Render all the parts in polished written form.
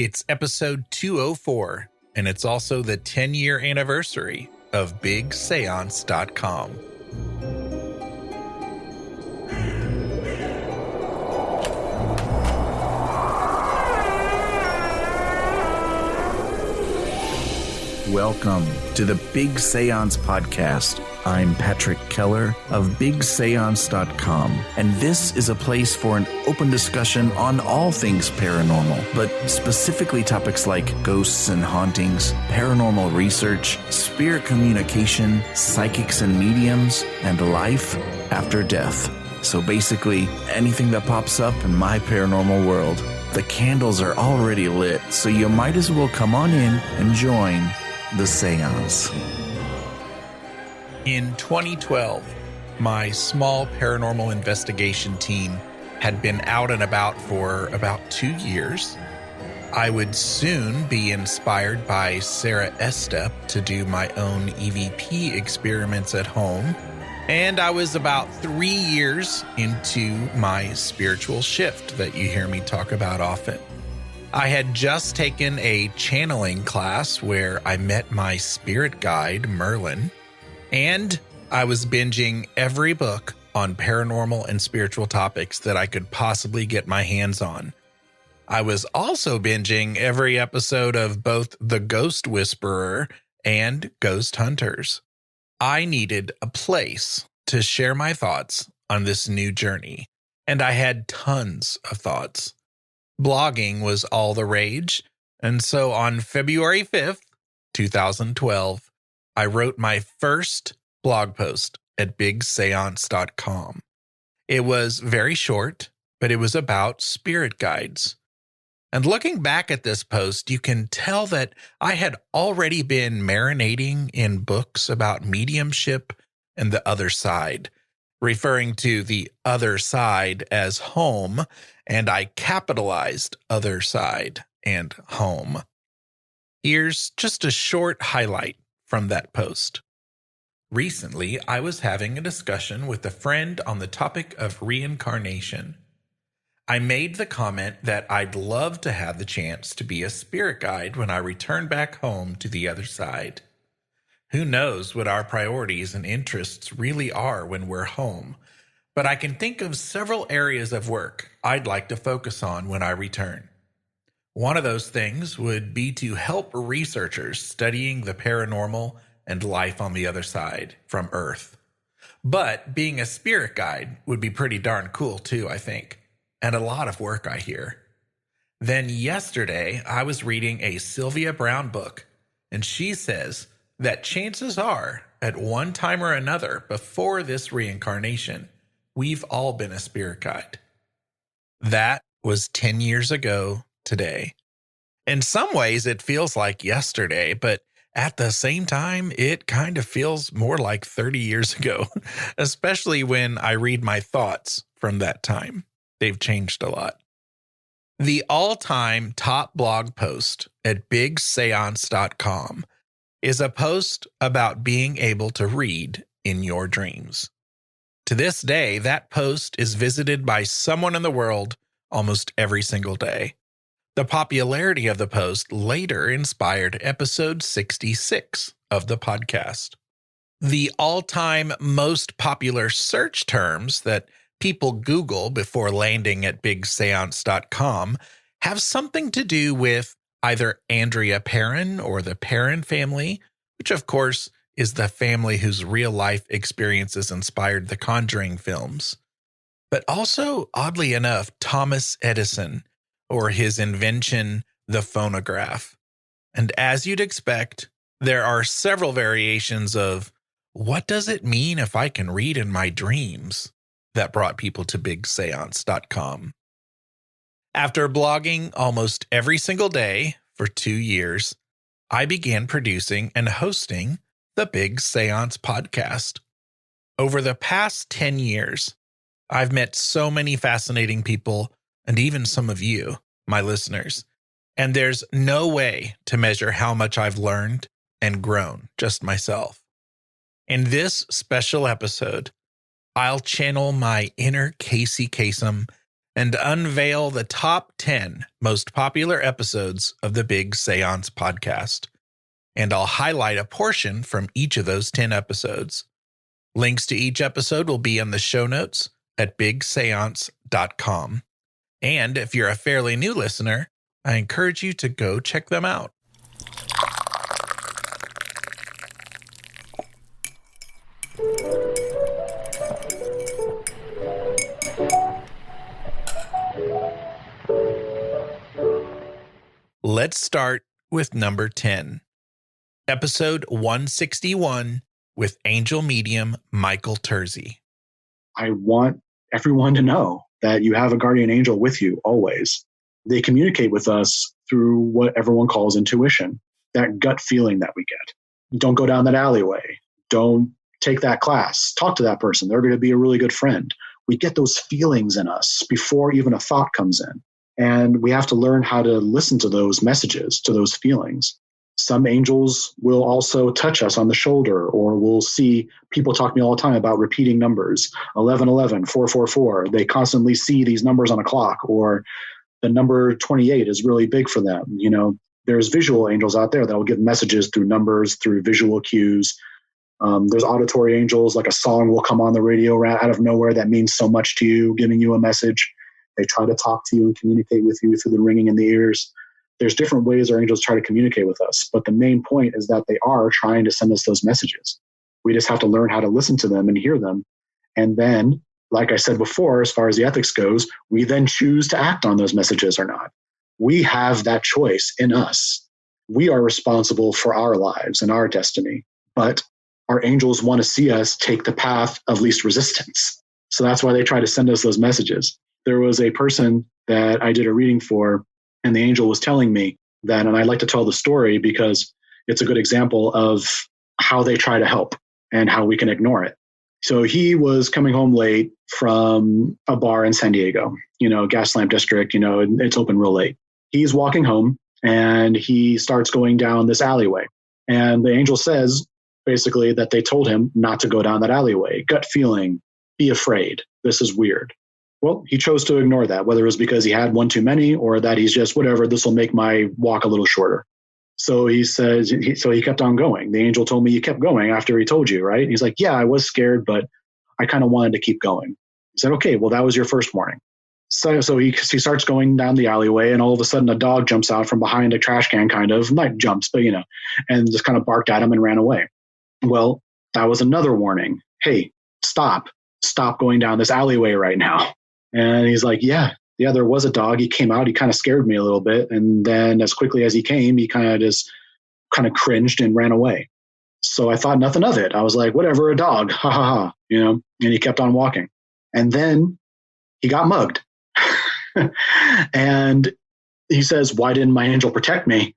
It's episode 204, and it's also the 10-year anniversary of BigSeance.com. Welcome to the Big Seance Podcast. I'm Patrick Keller of BigSeance.com, and this is a place for an open discussion on all things paranormal, but specifically topics like ghosts and hauntings, paranormal research, spirit communication, psychics and mediums, and life after death. So basically, anything that pops up in my paranormal world. The candles are already lit, so you might as well come on in and join the seance. In 2012, my small paranormal investigation team had been out and about for about 2 years. I would soon be inspired by Sarah Estep to do my own EVP experiments at home, and I was about 3 years into my spiritual shift that you hear me talk about often. I had just taken a channeling class where I met my spirit guide, Merlin, and I was binging every book on paranormal and spiritual topics that I could possibly get my hands on. I was also binging every episode of both The Ghost Whisperer and Ghost Hunters. I needed a place to share my thoughts on this new journey, and I had tons of thoughts. Blogging was all the rage, and so on February 5th, 2012, I wrote my first blog post at BigSeance.com. It was very short, but it was about spirit guides. And looking back at this post, you can tell that I had already been marinating in books about mediumship and the other side, referring to the other side as home, and I capitalized other side and home. Here's just a short highlight from that post. Recently, I was having a discussion with a friend on the topic of reincarnation. I made the comment that I'd love to have the chance to be a spirit guide when I return back home to the other side. Who knows what our priorities and interests really are when we're home, but I can think of several areas of work I'd like to focus on when I return. One of those things would be to help researchers studying the paranormal and life on the other side from Earth. But being a spirit guide would be pretty darn cool too, I think, and a lot of work, I hear. Then yesterday, I was reading a Sylvia Browne book, and she says that chances are, at one time or another before this reincarnation, we've all been a spirit guide. That was 10 years ago today. In some ways, it feels like yesterday, but at the same time, it kind of feels more like 30 years ago, especially when I read my thoughts from that time. They've changed a lot. The all-time top blog post at BigSeance.com is a post about being able to read in your dreams. To this day, that post is visited by someone in the world almost every single day. The popularity of the post later inspired episode 66 of the podcast. The all-time most popular search terms that people Google before landing at BigSeance.com have something to do with either Andrea Perron or the Perron family, which of course is the family whose real-life experiences inspired the Conjuring films, but also, oddly enough, Thomas Edison, or his invention, the phonograph. And as you'd expect, there are several variations of, what does it mean if I can read in my dreams, that brought people to BigSeance.com. After blogging almost every single day for 2 years, I began producing and hosting the Big Seance Podcast. Over the past 10 years, I've met so many fascinating people, and even some of you, my listeners, and there's no way to measure how much I've learned and grown just myself. In this special episode, I'll channel my inner Casey Kasem and unveil the top 10 most popular episodes of the Big Seance Podcast. And I'll highlight a portion from each of those 10 episodes. Links to each episode will be in the show notes at bigseance.com. And if you're a fairly new listener, I encourage you to go check them out. Let's start with number 10. Episode 161 with Angel Medium Michael Terzi. I want everyone to know that you have a guardian angel with you always. They communicate with us through what everyone calls intuition, that gut feeling that we get. Don't go down that alleyway. Don't take that class. Talk to that person. They're going to be a really good friend. We get those feelings in us before even a thought comes in. And we have to learn how to listen to those messages, to those feelings. Some angels will also touch us on the shoulder, or we'll see people talk to me all the time about repeating numbers, 1111, 444. They constantly see these numbers on a clock, or the number 28 is really big for them. You know, there's visual angels out there that will give messages through numbers, through visual cues. There's auditory angels, like a song will come on the radio out of nowhere that means so much to you, giving you a message. They try to talk to you and communicate with you through the ringing in the ears. There's different ways our angels try to communicate with us, but the main point is that they are trying to send us those messages. We just have to learn how to listen to them and hear them. And then, like I said before, as far as the ethics goes, we then choose to act on those messages or not. We have that choice in us. We are responsible for our lives and our destiny, but our angels want to see us take the path of least resistance. So that's why they try to send us those messages. There was a person that I did a reading for, and the angel was telling me that, and I like to tell the story because it's a good example of how they try to help and how we can ignore it. So he was coming home late from a bar in San Diego, Gaslamp District, it's open real late. He's walking home and he starts going down this alleyway. And the angel says basically that they told him not to go down that alleyway. Gut feeling, be afraid. This is weird. Well, he chose to ignore that, whether it was because he had one too many or that he's just, whatever, this will make my walk a little shorter. So he says, he kept on going. The angel told me you kept going after he told you, right? And he's like, yeah, I was scared, but I kind of wanted to keep going. He said, okay, well, that was your first warning. So he starts going down the alleyway, and all of a sudden a dog jumps out from behind a trash can, not jumps, but, and just kind of barked at him and ran away. Well, that was another warning. Hey, stop going down this alleyway right now. And he's like, yeah, there was a dog. He came out. He kind of scared me a little bit. And then as quickly as he came, he kind of cringed and ran away. So I thought nothing of it. I was like, whatever, a dog, ha ha ha, and he kept on walking. And then he got mugged. And he says, why didn't my angel protect me?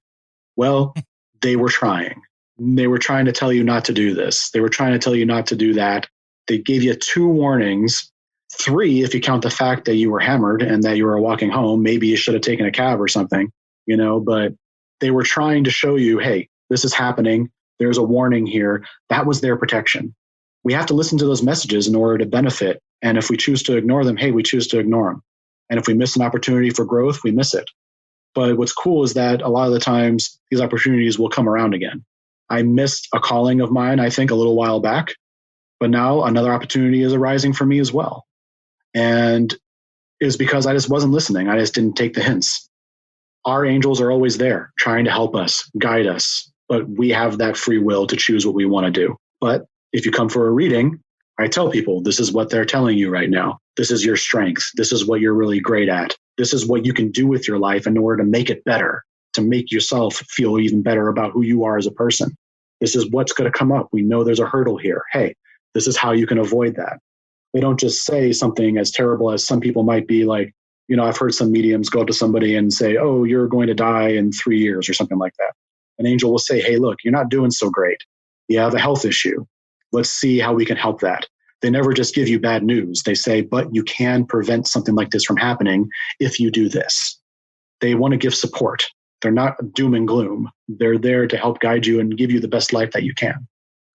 Well, they were trying. They were trying to tell you not to do this. They were trying to tell you not to do that. They gave you 2 warnings. 3, if you count the fact that you were hammered and that you were walking home. Maybe you should have taken a cab or something, but they were trying to show you, hey, this is happening. There's a warning here. That was their protection. We have to listen to those messages in order to benefit. And if we choose to ignore them, hey, we choose to ignore them. And if we miss an opportunity for growth, we miss it. But what's cool is that a lot of the times these opportunities will come around again. I missed a calling of mine, I think, a little while back, but now another opportunity is arising for me as well. And it was because I just wasn't listening. I just didn't take the hints. Our angels are always there trying to help us, guide us, but we have that free will to choose what we want to do. But if you come for a reading, I tell people, this is what they're telling you right now. This is your strength. This is what you're really great at. This is what you can do with your life in order to make it better, to make yourself feel even better about who you are as a person. This is what's going to come up. We know there's a hurdle here. Hey, this is how you can avoid that. They don't just say something as terrible as some people might be like, I've heard some mediums go up to somebody and say, oh, you're going to die in 3 years or something like that. An angel will say, hey, look, you're not doing so great. You have a health issue. Let's see how we can help that. They never just give you bad news. They say, but you can prevent something like this from happening if you do this. They want to give support. They're not doom and gloom. They're there to help guide you and give you the best life that you can.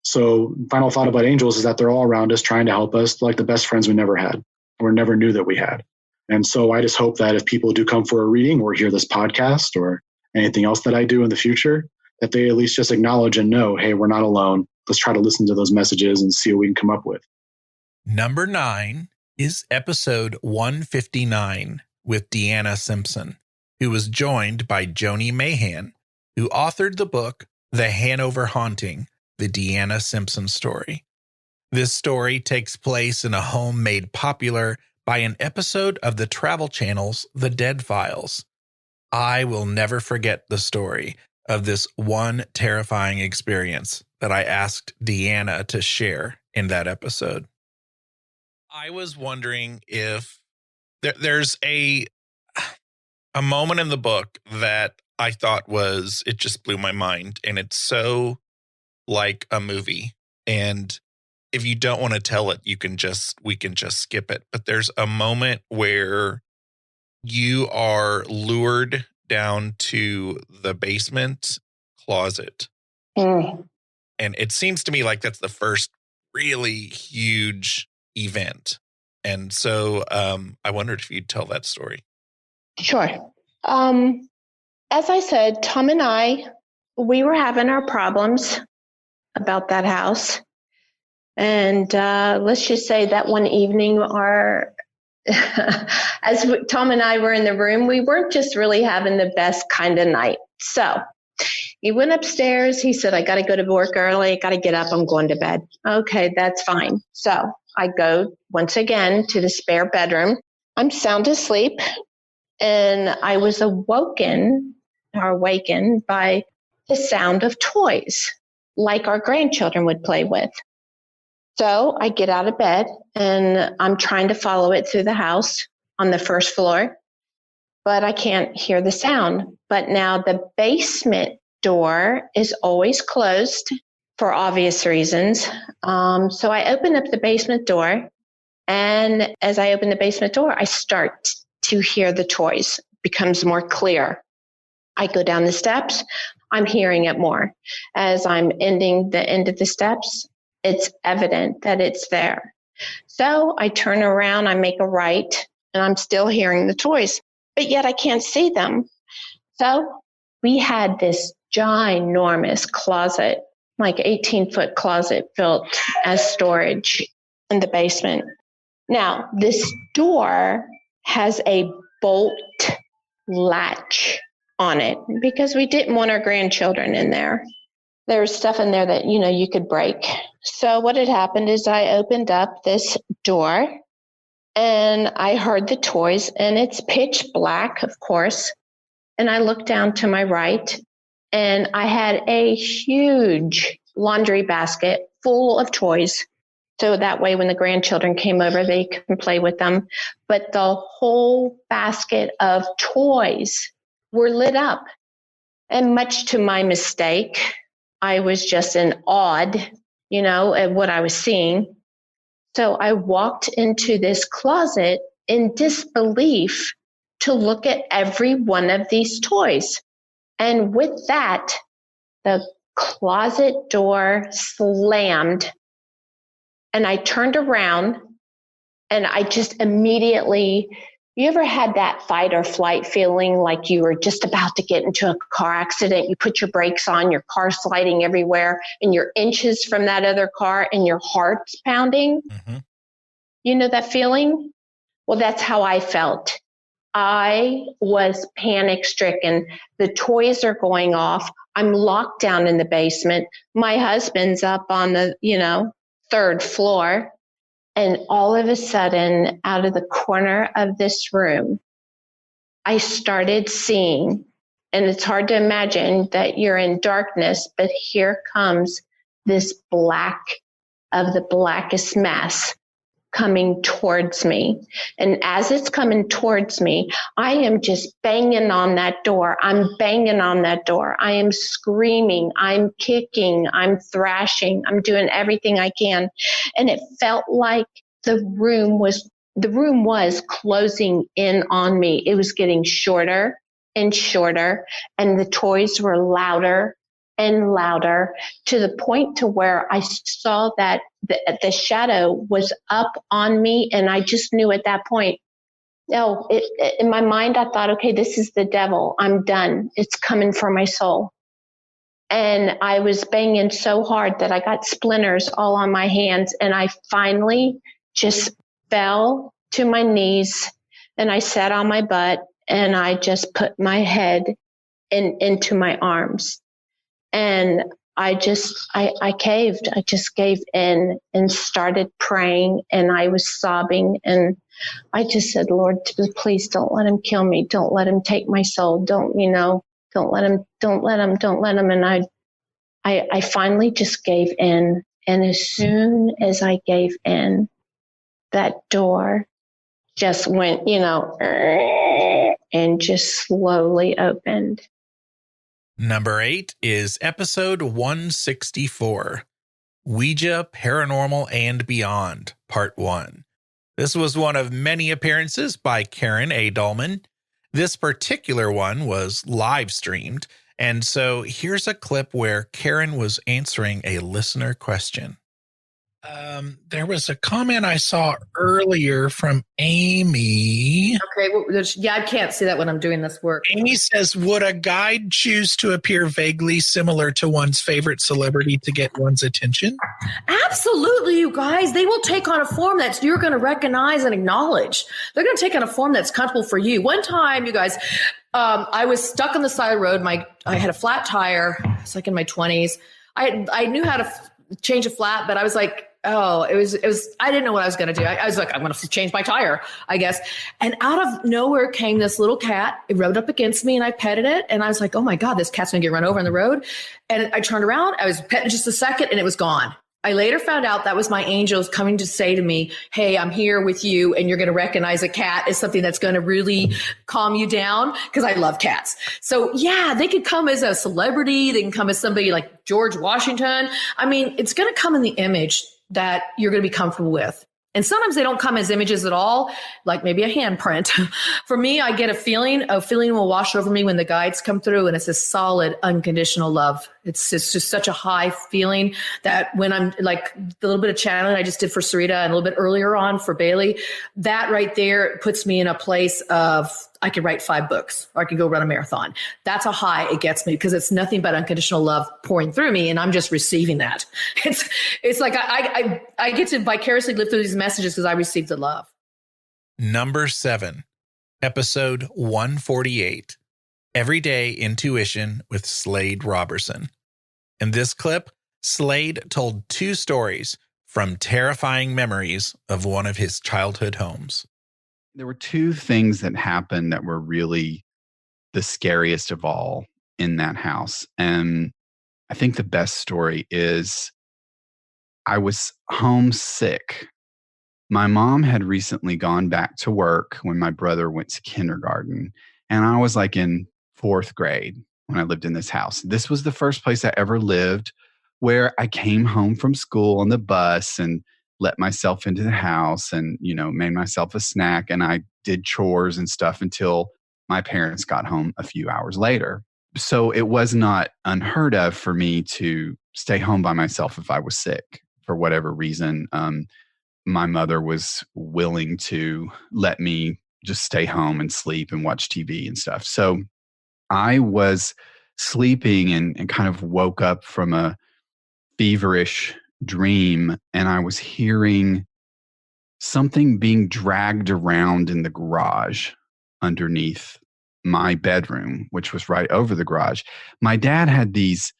So final thought about angels is that they're all around us trying to help us, like the best friends we never had or never knew that we had. And so I just hope that if people do come for a reading or hear this podcast or anything else that I do in the future, that they at least just acknowledge and know, hey, we're not alone. Let's try to listen to those messages and see what we can come up with. Number 9 is episode 159 with DeAnna Simpson, who was joined by Joni Mayhan, who authored the book, The Hanover Haunting, the DeAnna Simpson Story. This story takes place in a home made popular by an episode of the Travel Channel's The Dead Files. I will never forget the story of this one terrifying experience that I asked DeAnna to share in that episode. I was wondering if there's a moment in the book that I thought it just blew my mind, and it's so like a movie. And if you don't want to tell it, we can just skip it. But there's a moment where you are lured down to the basement closet. And it seems to me like that's the first really huge event. And so I wondered if you'd tell that story. Sure. As I said, Tom and I, we were having our problems about that house. And let's just say that one evening, Tom and I were in the room, we weren't just really having the best kind of night. So he went upstairs. He said, I got to go to work early. I got to get up. I'm going to bed. Okay, that's fine. So I go once again to the spare bedroom. I'm sound asleep. And I was awakened by the sound of toys like our grandchildren would play with. So I get out of bed and I'm trying to follow it through the house on the first floor, but I can't hear the sound. But now the basement door is always closed for obvious reasons. So I open up the basement door, and as I open the basement door, I start to hear the toys. It becomes more clear. I go down the steps. I'm hearing it more. As I'm ending the end of the steps, it's evident that it's there. So I turn around, I make a right, and I'm still hearing the toys, but yet I can't see them. So we had this ginormous closet, like 18-foot closet built as storage in the basement. Now, this door has a bolt latch on it because we didn't want our grandchildren in there. There was stuff in there that, you could break. So what had happened is I opened up this door and I heard the toys, and it's pitch black, of course. And I looked down to my right and I had a huge laundry basket full of toys. So that way when the grandchildren came over, they could play with them. But the whole basket of toys were lit up. And much to my mistake, I was just in awe, at what I was seeing. So I walked into this closet in disbelief to look at every one of these toys. And with that, the closet door slammed. And I turned around and I just immediately, you ever had that fight or flight feeling like you were just about to get into a car accident? You put your brakes on, your car's sliding everywhere, and you're inches from that other car and your heart's pounding. Mm-hmm. You know that feeling? Well, that's how I felt. I was panic stricken. The toys are going off. I'm locked down in the basement. My husband's up on the, third floor. And all of a sudden, out of the corner of this room, I started seeing, and it's hard to imagine that you're in darkness, but here comes this black of the blackest mass coming towards me. And as it's coming towards me, I am just banging on that door. I'm banging on that door. I am screaming. I'm kicking. I'm thrashing. I'm doing everything I can. And it felt like the room was closing in on me. It was getting shorter and shorter, and the toys were louder and louder, to the point to where I saw that the shadow was up on me. And I just knew at that point No, in my mind, I thought, okay, this is the devil. I'm done. It's coming for my soul. And I was banging so hard that I got splinters all on my hands. And I finally just fell to my knees and I sat on my butt and I just put my head into my arms. And I caved. I just gave in and started praying, and I was sobbing. And I just said, Lord, please don't let him kill me. Don't let him take my soul. Don't let him. And I finally just gave in. And as soon as I gave in, that door just went, and just slowly opened. Number 8 is episode 164, Ouija Paranormal and Beyond, Part 1. This was one of many appearances by Karen A. Dahlman. This particular one was live streamed, and so here's a clip where Karen was answering a listener question. There was a comment I saw earlier from Amy. Okay, well, I can't see that when I'm doing this work. Amy says, would a guide choose to appear vaguely similar to one's favorite celebrity to get one's attention? Absolutely, you guys. They will take on a form that you're going to recognize and acknowledge. They're going to take on a form that's comfortable for you. One time, you guys, I was stuck on the side of the road. I had a flat tire. It's like in my 20s. I knew how to change a flat, but I was like, it was, I didn't know what I was going to do. I was like, I'm going to change my tire, I guess. And out of nowhere came this little cat. It rode up against me and I petted it. And I was like, oh my God, this cat's going to get run over on the road. And I turned around, I was petting just a second and it was gone. I later found out that was my angels coming to say to me, hey, I'm here with you, and you're going to recognize a cat as something that's going to really calm you down, because I love cats. So yeah, they could come as a celebrity. They can come as somebody like George Washington. I mean, it's going to come in the image that you're going to be comfortable with. And sometimes they don't come as images at all, like maybe a handprint. For me, I get a feeling will wash over me when the guides come through, and it's a solid, unconditional love. It's just such a high feeling that when I'm like the little bit of channeling I just did for Sarita and a little bit earlier on for Bailey, that right there puts me in a place of I could write 5 books or I could go run a marathon. That's how high it gets me, because it's nothing but unconditional love pouring through me, and I'm just receiving that. It's like I get to vicariously live through these messages because I received the love. Number 7, episode 148, Everyday Intuition with Slade Roberson. In this clip, Slade told 2 stories from terrifying memories of one of his childhood homes. There were 2 things that happened that were really the scariest of all in that house. And I think the best story is I was homesick. My mom had recently gone back to work when my brother went to kindergarten. And I was like in 4th grade when I lived in this house. This was the first place I ever lived where I came home from school on the bus and let myself into the house and, made myself a snack. And I did chores and stuff until my parents got home a few hours later. So it was not unheard of for me to stay home by myself if I was sick for whatever reason. My mother was willing to let me just stay home and sleep and watch TV and stuff. So I was sleeping and kind of woke up from a feverish dream, and I was hearing something being dragged around in the garage underneath my bedroom, which was right over the garage. My dad had these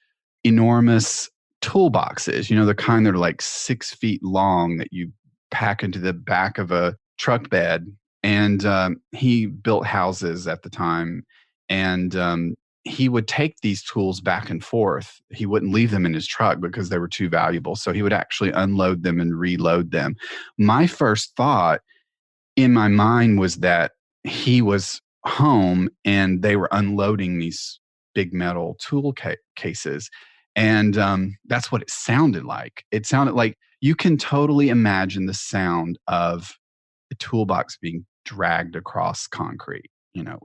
enormous toolboxes, the kind that are like 6 feet long that you pack into the back of a truck bed. And he built houses at the time. And he would take these tools back and forth. He wouldn't leave them in his truck because they were too valuable. So he would actually unload them and reload them. My first thought in my mind was that he was home and they were unloading these big metal tool cases. And that's what it sounded like. It sounded like you can totally imagine the sound of a toolbox being dragged across concrete,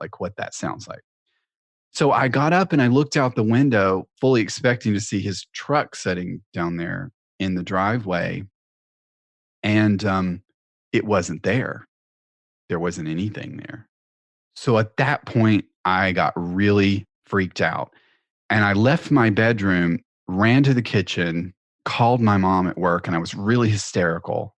like what that sounds like. So I got up and I looked out the window, fully expecting to see his truck sitting down there in the driveway. And it wasn't there. there wasn't anything there. So at that point, I got really freaked out. And I left my bedroom, ran to the kitchen, called my mom at work, and I was really hysterical.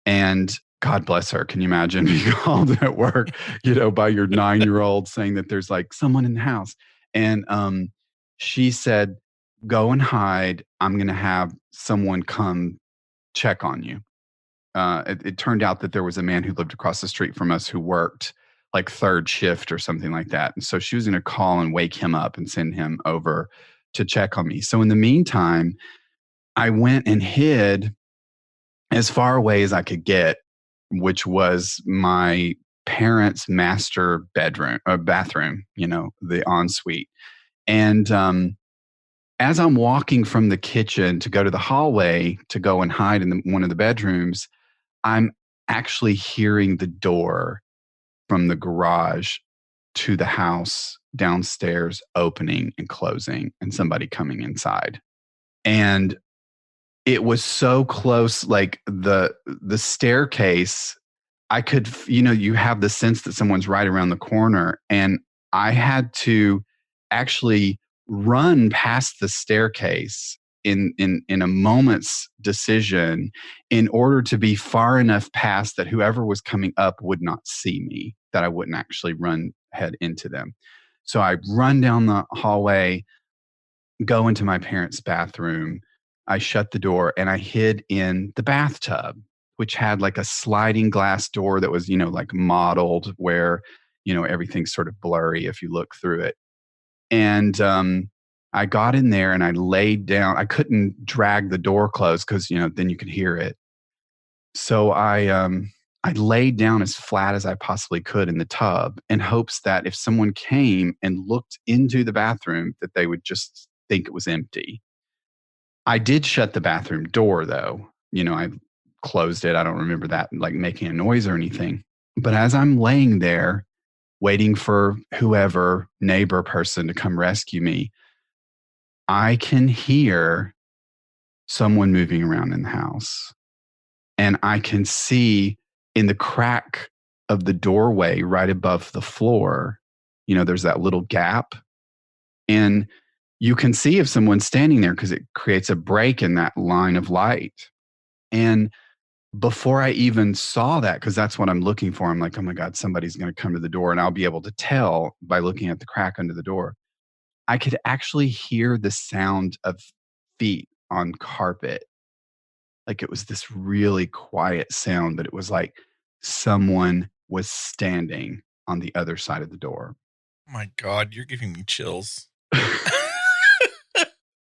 And God bless her. Can you imagine being called at work, by your 9-year-old saying that there's like someone in the house? And she said, go and hide. I'm going to have someone come check on you. It turned out that there was a man who lived across the street from us who worked like third shift or something like that. And so she was going to call and wake him up and send him over to check on me. So in the meantime, I went and hid as far away as I could get, which was my parents' master bathroom, the ensuite. And as I'm walking from the kitchen to go to the hallway to go and hide in one of the bedrooms, I'm actually hearing the door from the garage to the house downstairs opening and closing and somebody coming inside. And it was so close, like the staircase, I could, you have the sense that someone's right around the corner. And I had to actually run past the staircase in a moment's decision in order to be far enough past that whoever was coming up would not see me, that I wouldn't actually head into them. So I run down the hallway, go into my parents' bathroom. I shut the door and I hid in the bathtub, which had like a sliding glass door that was, like modeled where, everything's sort of blurry if you look through it. And I got in there and I laid down. I couldn't drag the door closed because, then you could hear it. So I laid down as flat as I possibly could in the tub in hopes that if someone came and looked into the bathroom, that they would just think it was empty. I did shut the bathroom door though. I closed it. I don't remember that like making a noise or anything. But as I'm laying there waiting for whoever neighbor person to come rescue me, I can hear someone moving around in the house. And I can see in the crack of the doorway right above the floor, there's that little gap. And you can see if someone's standing there because it creates a break in that line of light. And before I even saw that, because that's what I'm looking for, I'm like, oh my God, somebody's going to come to the door. And I'll be able to tell by looking at the crack under the door. I could actually hear the sound of feet on carpet. Like it was this really quiet sound, but it was like someone was standing on the other side of the door. Oh my God, you're giving me chills.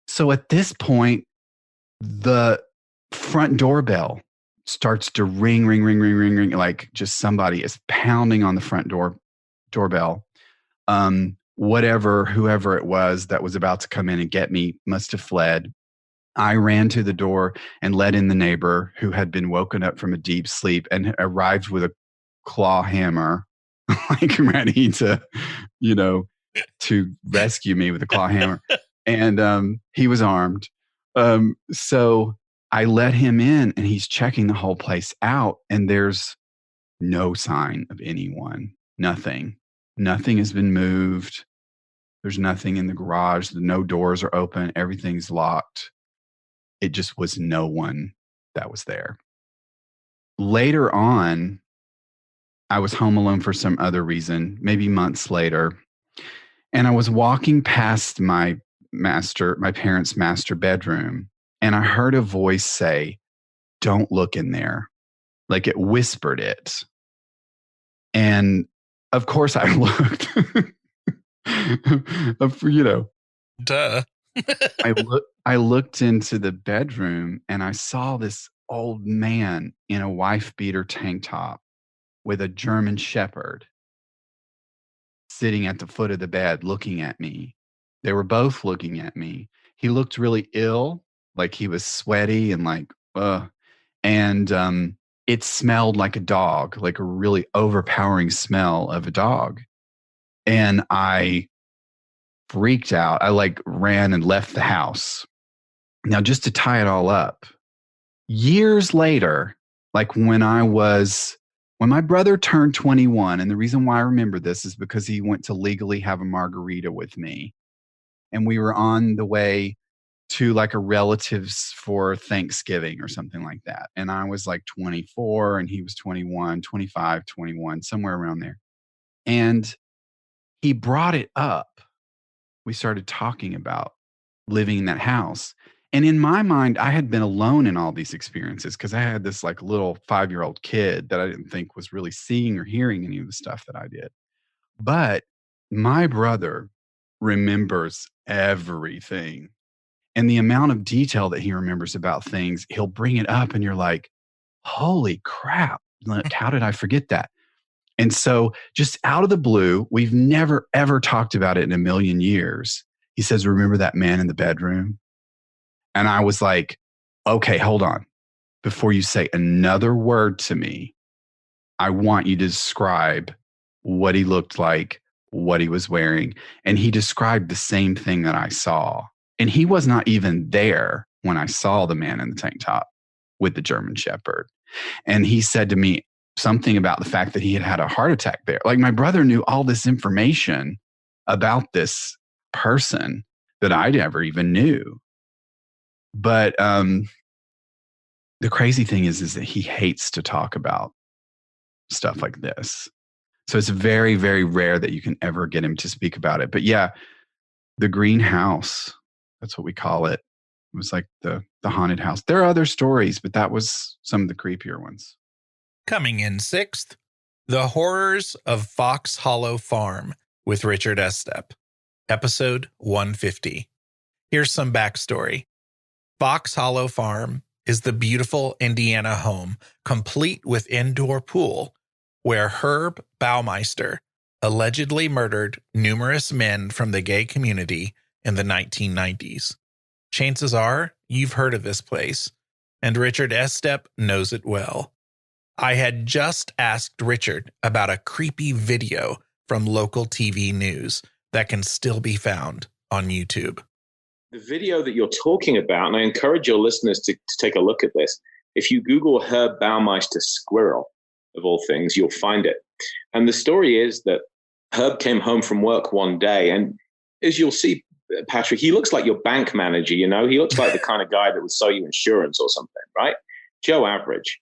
So at this point, the front doorbell starts to ring, like just somebody is pounding on the front doorbell. Whoever it was that was about to come in and get me must have fled. I ran to the door and let in the neighbor who had been woken up from a deep sleep and arrived with a claw hammer, like ready to, to rescue me with a claw hammer. And he was armed. So I let him in and he's checking the whole place out and there's no sign of anyone. Nothing has been moved. There's nothing in the garage. No doors are open. Everything's locked. It just was no one that was there. Later on, I was home alone for some other reason, maybe months later. And I was walking past my parents' master bedroom. And I heard a voice say, "Don't look in there." Like it whispered it. And of course I looked, Duh. I looked into the bedroom and I saw this old man in a wife beater tank top with a German shepherd sitting at the foot of the bed looking at me. They were both looking at me. He looked really ill, like he was sweaty and like, and it smelled like a dog, like a really overpowering smell of a dog. And I freaked out. I ran and left the house. Now, just to tie it all up, years later, like when I was When my brother turned 21, and the reason why I remember this is because he went to legally have a margarita with me. And we were on the way to like a relative's for Thanksgiving or something like that. And I was like 24 and he was 21, 25, 21, somewhere around there. And he brought it up. We started talking about living in that house. And in my mind, I had been alone in all these experiences because I had this like little 5-year-old kid that I didn't think was really seeing or hearing any of the stuff that I did. But my brother remembers everything. And the amount of detail that he remembers about things, he'll bring it up and you're like, holy crap, how did I forget that? And so just out of the blue, we've never, ever talked about it in a million years. He says, remember that man in the bedroom? And I was like, okay, hold on. Before you say another word to me, I want you to describe what he looked like, what he was wearing. And he described the same thing that I saw. And he was not even there when I saw the man in the tank top with the German Shepherd. And he said to me something about the fact that he had had a heart attack there. Like my brother knew all this information about this person that I never even knew. But the crazy thing is that he hates to talk about stuff like this. So it's very, very rare that you can ever get him to speak about it. But yeah, the greenhouse, that's what we call it. It was like the haunted house. There are other stories, but that was some of the creepier ones. Coming in 6th, The Horrors of Fox Hollow Farm with Richard Estep, episode 150. Here's some backstory. Fox Hollow Farm is the beautiful Indiana home, complete with indoor pool, where Herb Baumeister allegedly murdered numerous men from the gay community in the 1990s. Chances are you've heard of this place, and Richard Estep knows it well. I had just asked Richard about a creepy video from local TV news that can still be found on YouTube. The video that you're talking about, and I encourage your listeners to take a look at this. If you Google Herb Baumeister squirrel, of all things, you'll find it. And the story is that Herb came home from work one day, and as you'll see, Patrick, he looks like your bank manager, you know? He looks like the kind of guy that would sell you insurance or something, right? Joe Average.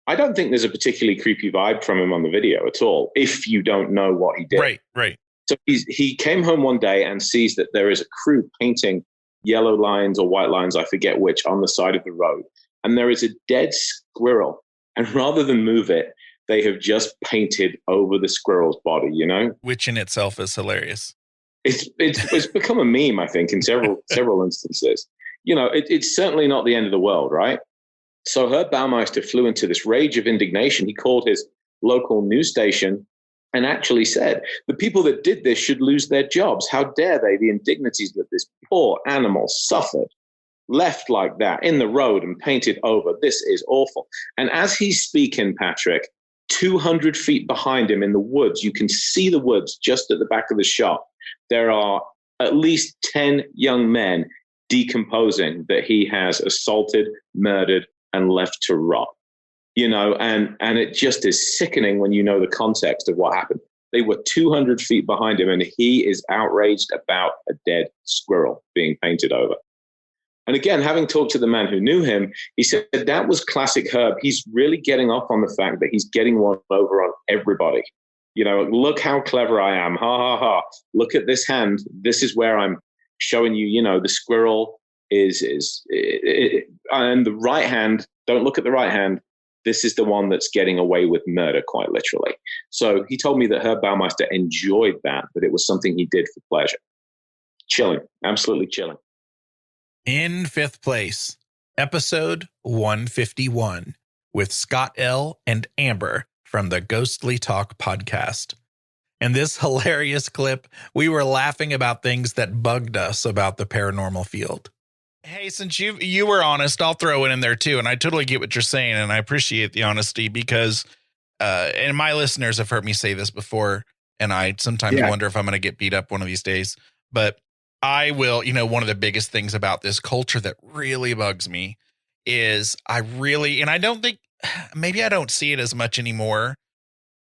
I don't think there's a particularly creepy vibe from him on the video at all, if you don't know what he did. Right. So he came home one day and sees that there is a crew painting yellow lines or white lines, I forget which, on the side of the road. And there is a dead squirrel. And rather than move it, they have just painted over the squirrel's body, you know? Which in itself is hilarious. It's become a meme, I think, in several instances. You know, it's certainly not the end of the world, right? So Herb Baumeister flew into this rage of indignation. He called his local news station and actually said, the people that did this should lose their jobs. How dare they? The indignities that this poor animal suffered, left like that in the road and painted over. This is awful. And as he's speaking, Patrick, 200 feet behind him in the woods, you can see the woods just at the back of the shop. There are at least 10 young men decomposing that he has assaulted, murdered, and left to rot. You know, and it just is sickening when you know the context of what happened. They were 200 feet behind him, and he is outraged about a dead squirrel being painted over. And again, having talked to the man who knew him, he said that was classic Herb. He's really getting off on the fact that he's getting one over on everybody. You know, look how clever I am. Ha, ha, ha. Look at this hand. This is where I'm showing you, you know, the squirrel is and the right hand, don't look at the right hand. This is the one that's getting away with murder, quite literally. So he told me that Herb Baumeister enjoyed that it was something he did for pleasure. Chilling, absolutely chilling. In 5th place, episode 151 with Scott L. and Amber from the Ghostly Talk podcast. In this hilarious clip, we were laughing about things that bugged us about the paranormal field. Hey, since you were honest, I'll throw it in there too. And I totally get what you're saying. And I appreciate the honesty because, and my listeners have heard me say this before. And I sometimes wonder if I'm going to get beat up one of these days, but I will. You know, one of the biggest things about this culture that really bugs me is and I don't think, maybe I don't see it as much anymore,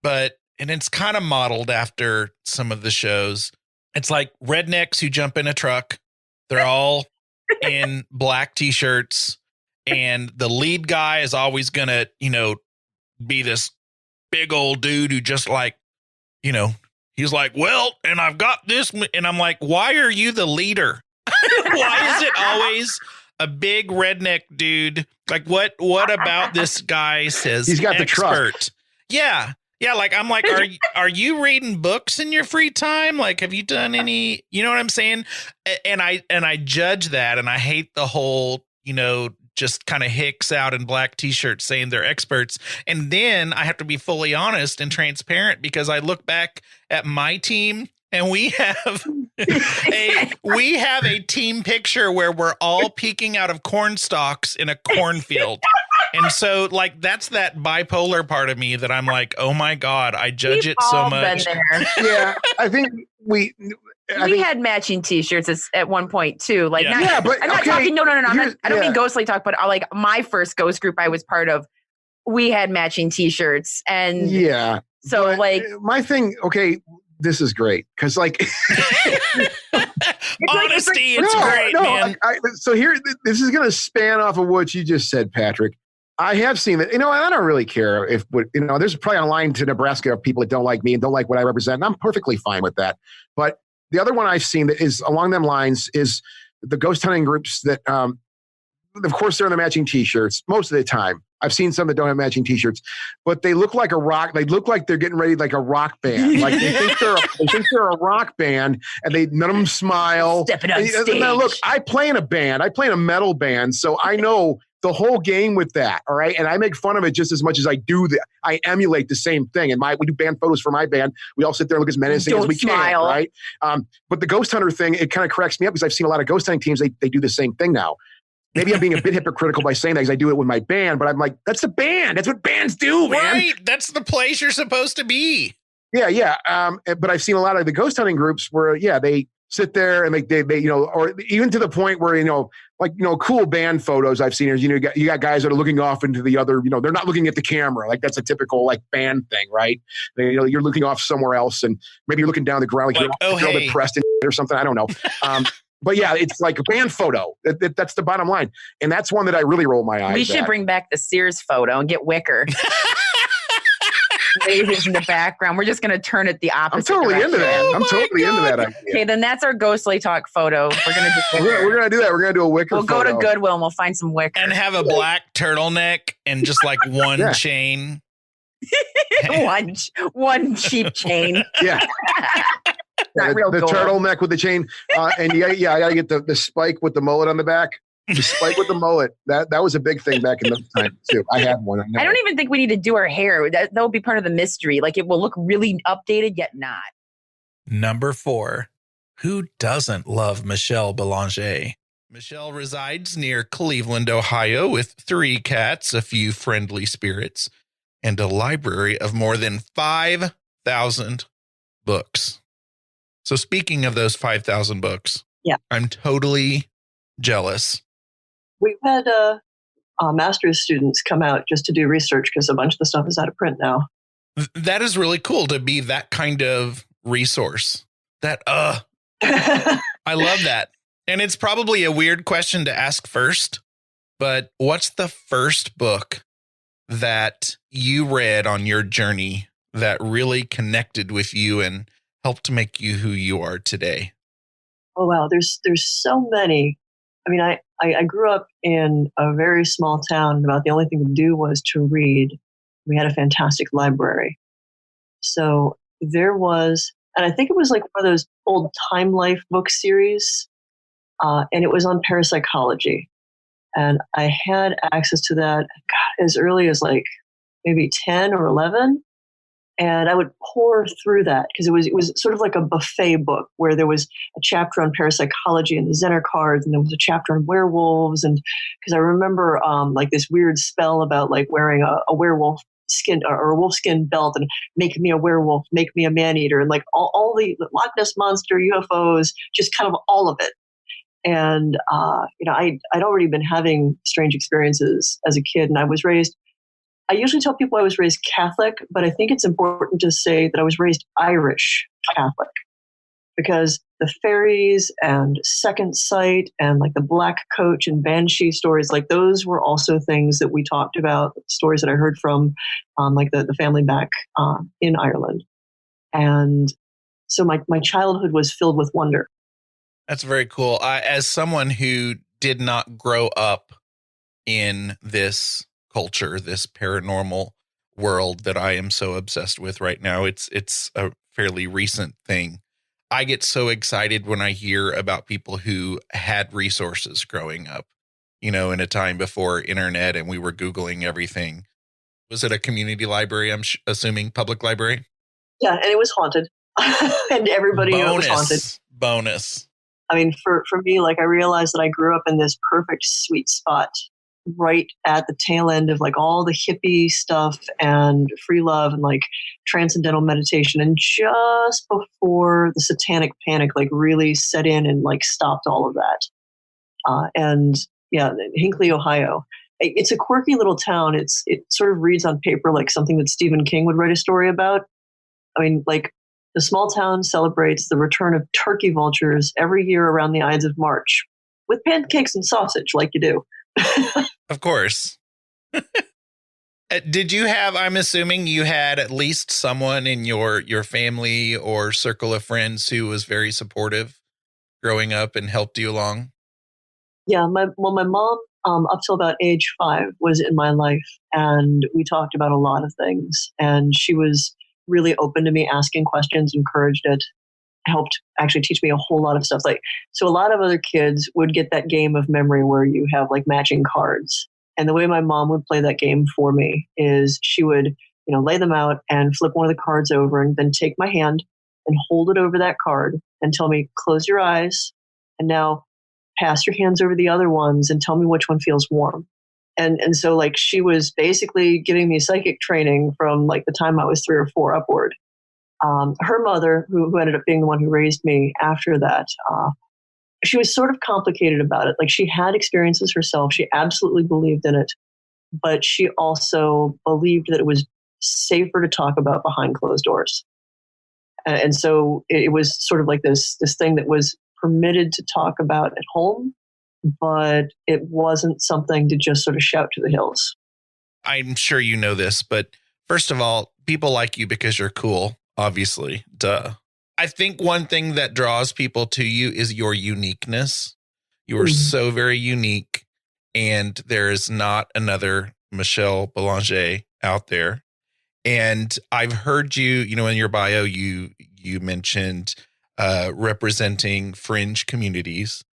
and it's kind of modeled after some of the shows. It's like rednecks who jump in a truck. They're all in black t-shirts, and the lead guy is always going to, be this big old dude who just like, he's like, well, and I've got this. And I'm like, why are you the leader? Why is it always a big redneck dude? Like what about this guy says he's got expert? The truck. Yeah. Yeah. Like, I'm like, are you reading books in your free time? Like, have you done any, you know what I'm saying? And I judge that. And I hate the whole, just kind of hicks out in black t-shirts saying they're experts. And then I have to be fully honest and transparent, because I look back at my team and we have a team picture where we're all peeking out of corn stalks in a cornfield. And so like, that's that bipolar part of me that I'm like, oh my God, I judge it so much. Yeah. I think we had matching t-shirts at one point too. Like, yeah. I'm not talking, no. I don't mean ghostly talk, but like my first ghost group I was part of, we had matching t-shirts. And yeah. So like my thing, okay, this is great. Cause like honesty, it's great, man. So here, this is going to span off of what you just said, Patrick. I have seen that, and I don't really care if, there's probably a line to Nebraska of people that don't like me and don't like what I represent. And I'm perfectly fine with that. But the other one I've seen that is along them lines is the ghost hunting groups that, of course, they're in the matching t-shirts most of the time. I've seen some that don't have matching t-shirts, but they look like they look like they're getting ready like a rock band. Like they think they're a rock band, and none of them smile. Stepping on stage. Now, look, I play in a band. I play in a metal band, so I know the whole game with that. All right, and I make fun of it just as much as I do that. I emulate the same thing. And we do band photos for my band. We all sit there and look as menacing as we can, right? But the ghost hunter thing, it kind of cracks me up because I've seen a lot of ghost hunting teams. They do the same thing now. Maybe I'm being a bit hypocritical by saying that because I do it with my band, but I'm like, that's the band. That's what bands do, man. Right. That's the place you're supposed to be. Yeah. But I've seen a lot of the ghost hunting groups where, they sit there and they or even to the point where, cool band photos I've seen is, you got guys that are looking off into the other, they're not looking at the camera. Like that's a typical like band thing, right? You're looking off somewhere else and maybe you're looking down the ground like you're depressed or something. I don't know. But yeah, it's like a band photo. That's the bottom line. And that's one that I really roll my eyes at. We should bring back the Sears photo and get Wicker. Ladies in the background. We're just going to turn it the opposite I'm totally into that. I'm totally into that idea. Okay, then that's our ghostly talk photo. We're going to do we're going to do that. We're going to do a Wicker photo. We'll go to Goodwill and we'll find some Wicker. And have a black turtleneck and just like one chain. one cheap chain. Yeah. Not real the gold. Turtleneck with the chain. And I got to get the spike with the mullet on the back. The spike with the mullet. That was a big thing back in the time too. I had one. I don't even think we need to do our hair. That will be part of the mystery. Like it will look really updated, yet not. Number 4. Who doesn't love Michelle Belanger? Michelle resides near Cleveland, Ohio, with 3 cats, a few friendly spirits, and a library of more than 5,000 books. So speaking of those 5,000 books, I'm totally jealous. We've had master's students come out just to do research because a bunch of the stuff is out of print now. That is really cool to be that kind of resource. I love that. And it's probably a weird question to ask first, but what's the first book that you read on your journey that really connected with you and helped make you who you are today? Oh, wow. There's so many. I mean, I grew up in a very small town, and about the only thing to do was to read. We had a fantastic library. So there was, and I think it was like one of those old Time Life book series, and it was on parapsychology. And I had access to that as early as like maybe 10 or 11. And I would pour through that because it was sort of like a buffet book where there was a chapter on parapsychology and the Zener cards, and there was a chapter on werewolves. And because I remember like this weird spell about like wearing a werewolf skin or a wolf skin belt and make me a werewolf, make me a man eater, and like all the Loch Ness monster, UFOs, just kind of all of it. And I'd already been having strange experiences as a kid, and I was raised I usually tell people I was raised Catholic, but I think it's important to say that I was raised Irish Catholic, because the fairies and second sight and like the black coach and banshee stories, like those were also things that we talked about, stories that I heard from like the family back in Ireland. And so my childhood was filled with wonder. That's very cool. As someone who did not grow up in this culture, this paranormal world that I am so obsessed with right now, it's a fairly recent thing. I get so excited when I hear about people who had resources growing up, in a time before internet and we were Googling everything. Was it a community library? I'm assuming public library. Yeah. And it was haunted and everybody knew it was haunted. Bonus. I mean, for me, like I realized that I grew up in this perfect sweet spot right at the tail end of like all the hippie stuff and free love and like transcendental meditation, and just before the satanic panic like really set in and like stopped all of that. And yeah, Hinckley, Ohio. It's a quirky little town. It sort of reads on paper like something that Stephen King would write a story about. I mean, like the small town celebrates the return of turkey vultures every year around the Ides of March with pancakes and sausage like you do. Of course. Did you have, I'm assuming you had at least someone in your family or circle of friends who was very supportive growing up and helped you along? Yeah, my mom, up till about age 5, was in my life, and we talked about a lot of things, and she was really open to me asking questions, encouraged it, helped actually teach me a whole lot of stuff. Like, so a lot of other kids would get that game of memory where you have like matching cards. And the way my mom would play that game for me is she would, lay them out and flip one of the cards over and then take my hand and hold it over that card and tell me, close your eyes. And now pass your hands over the other ones and tell me which one feels warm. And so like she was basically giving me psychic training from like the time I was 3 or 4 upward. Her mother, who ended up being the one who raised me after that, she was sort of complicated about it. Like she had experiences herself. She absolutely believed in it, but she also believed that it was safer to talk about behind closed doors. And so it was sort of like this thing that was permitted to talk about at home, but it wasn't something to just sort of shout to the hills. I'm sure you know this, but first of all, people like you because you're cool. Obviously, duh. I think one thing that draws people to you is your uniqueness. You are so very unique, and there is not another Michelle Belanger out there. And I've heard you, in your bio, you mentioned representing fringe communities.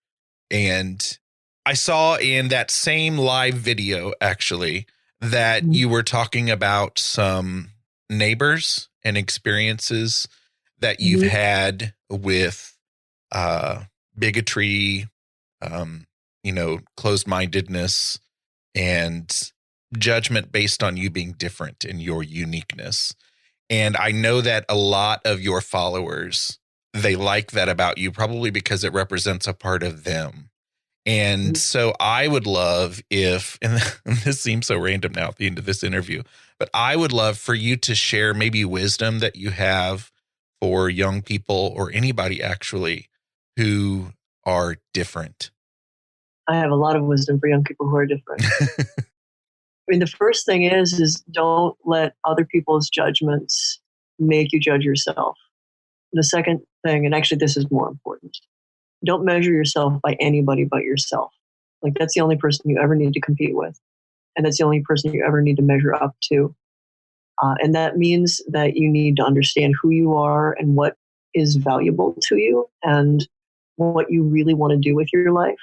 And I saw in that same live video, actually, that you were talking about some neighbors and experiences that you've had with bigotry, closed-mindedness, and judgment based on you being different and your uniqueness. And I know that a lot of your followers, they like that about you, probably because it represents a part of them. And so I would love if, and this seems so random now at the end of this interview, but I would love for you to share maybe wisdom that you have for young people or anybody actually who are different. I have a lot of wisdom for young people who are different. I mean, the first thing is don't let other people's judgments make you judge yourself. The second thing, and actually this is more important, don't measure yourself by anybody but yourself. Like that's the only person you ever need to compete with. And that's the only person you ever need to measure up to. And that means that you need to understand who you are and what is valuable to you and what you really want to do with your life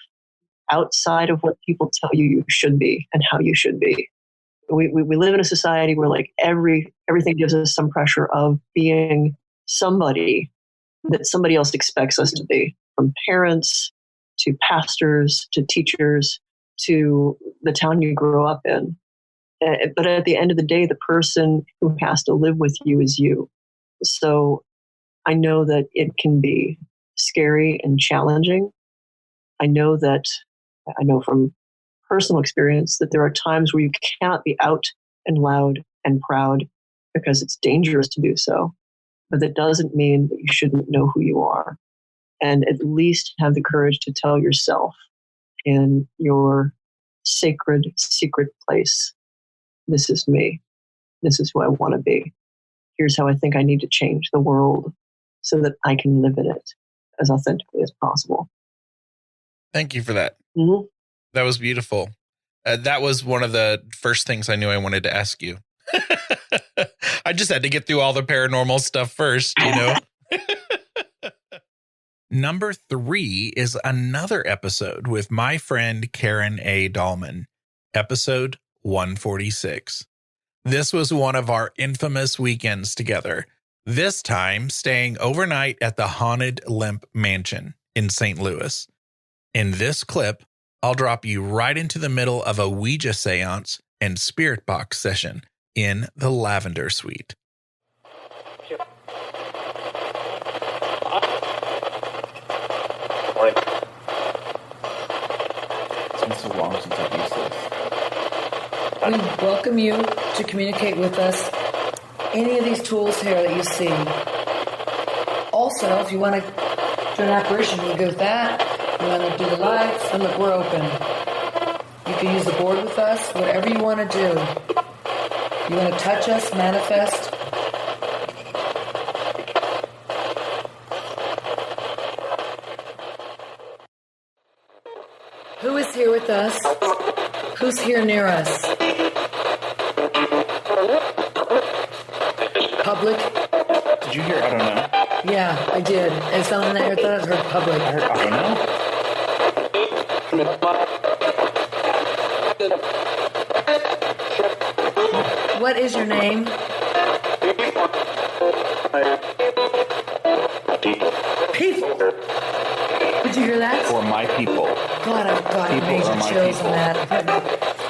outside of what people tell you should be and how you should be. We live in a society where like everything gives us some pressure of being somebody that somebody else expects us to be, from parents to pastors to teachers to the town you grow up in. But at the end of the day, the person who has to live with you is you. So I know that it can be scary and challenging. I know from personal experience that there are times where you cannot be out and loud and proud because it's dangerous to do so. But that doesn't mean that you shouldn't know who you are, and at least have the courage to tell yourself in your sacred, secret place, this is me. This is who I want to be. Here's how I think I need to change the world so that I can live in it as authentically as possible. Thank you for that. Mm-hmm. That was beautiful. That was one of the first things I knew I wanted to ask you. I just had to get through all the paranormal stuff first, you know. Number 3 is another episode with my friend Karen A. Dahlman, episode 146. This was one of our infamous weekends together, this time staying overnight at the haunted Lemp Mansion in St. Louis. In this clip, I'll drop you right into the middle of a Ouija seance and spirit box session in the Lavender Suite. It's been so long since I've used this. We welcome you to communicate with us. Any of these tools here that you see. Also, if you want to do an apparition, you go with that. You want to do the lights, and look, we're open. You can use the board with us, whatever you want to do. You want to touch us, manifest. Who is here with us? Who's here near us? Public? Did you hear? I don't know. Yeah, I did. And someone that I thought I heard public. I don't know. What is your name? People. Did you hear that? For my people. God, I got People major are my chills people. on that.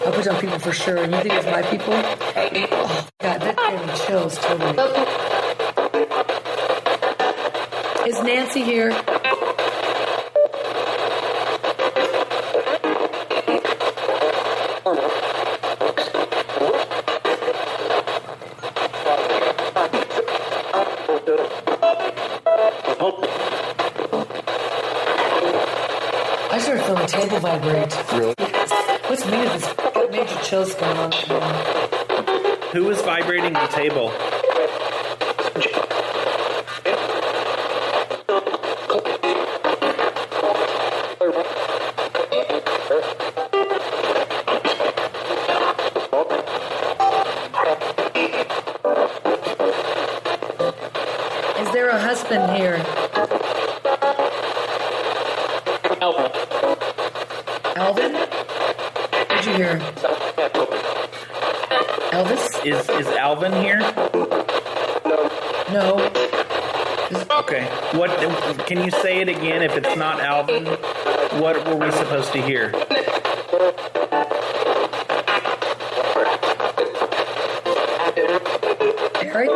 I put on people for sure. And you think it's my people? Oh, God, that gave me chills totally. Is Nancy here? I started feeling the table vibrate. Really? What's me with this? Got major chills going on. Who is vibrating the table? Is there a husband here? Alvin? What'd you hear? Elvis? Is Alvin here? No. Okay. What? Can you say it again? If it's not Alvin, what were we supposed to hear? Eric?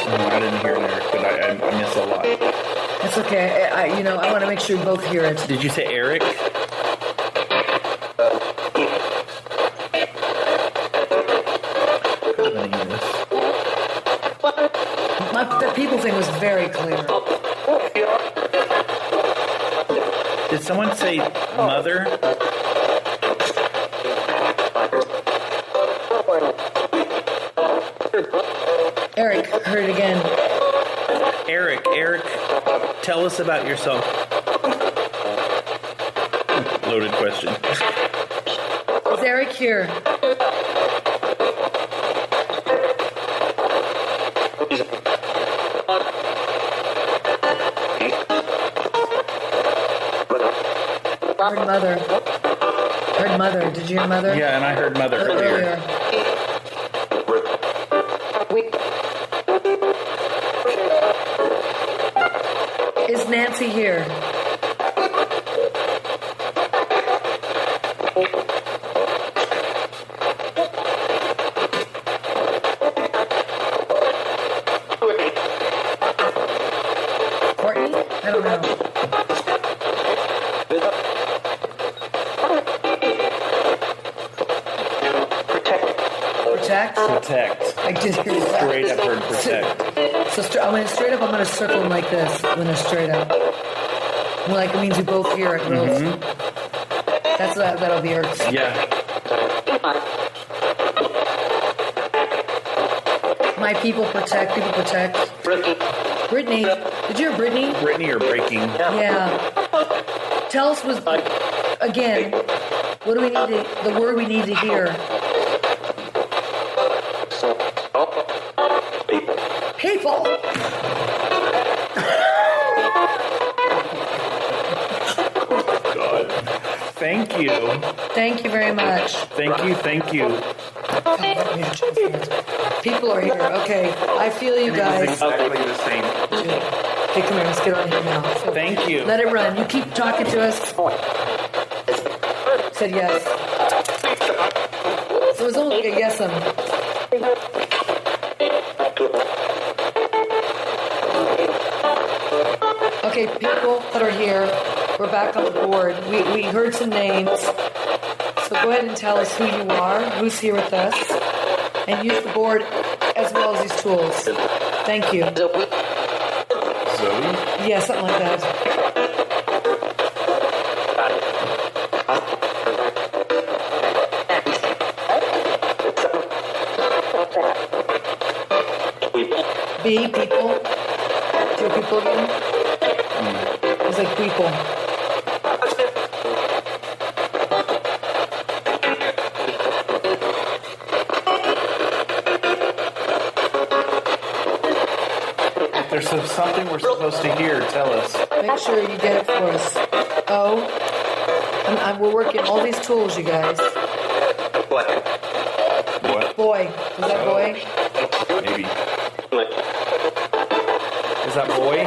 No, I didn't hear Eric, but I miss a lot. That's okay. I want to make sure you both hear it. Did you say Eric? The people thing was very clear. Did someone say mother? Eric, heard it again. Eric, tell us about yourself. Loaded question. Is Eric here? Heard mother. Heard mother. Did you hear mother? Yeah, and I heard mother earlier. Is Nancy here? Courtney? I don't know. protect. I did hear that. Straight up heard protect. So I'm going to straight up, I'm going to circle them like this. I'm going to straight up. Like it means we both hear it. Mm-hmm. That'll be Earth. Yeah. My people protect. People protect. Brittany. Did you hear Brittany? Brittany or breaking? Yeah. Tell us again. What do we need the word we need to hear? People. God. Thank you. Thank you very much. Thank you. People are here. Okay. I feel you guys. Exactly the same. Okay, come here. Let's get on here now. So thank you. Let it run. You keep talking to us. Said yes. So it was only a yes. Okay, people that are here, we're back on the board. We heard some names. So go ahead and tell us who you are, who's here with us, and use the board as well as these tools. Thank you. Zoe? Yeah, something like that. B, people. Do people again? It's like people. If there's something we're supposed to hear, tell us. Make sure you get it for us. We're working all these tools, you guys. What? Boy. Is that boy? Maybe. Is that boy?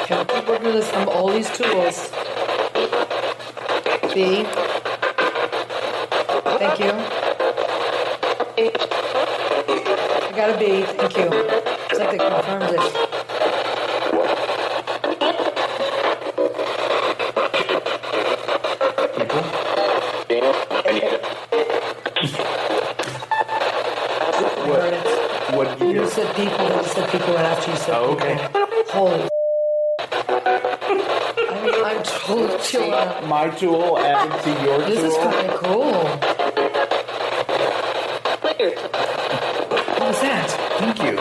Okay, we'll keep working this from all these tools. B. Thank you. I got a B. Thank you. It's like they confirmed it. What did You said people. You said people right after you said okay. people. Holy. I'm totally chilling out. My tool added to your tool. This is kind of cool. What was that? Thank you.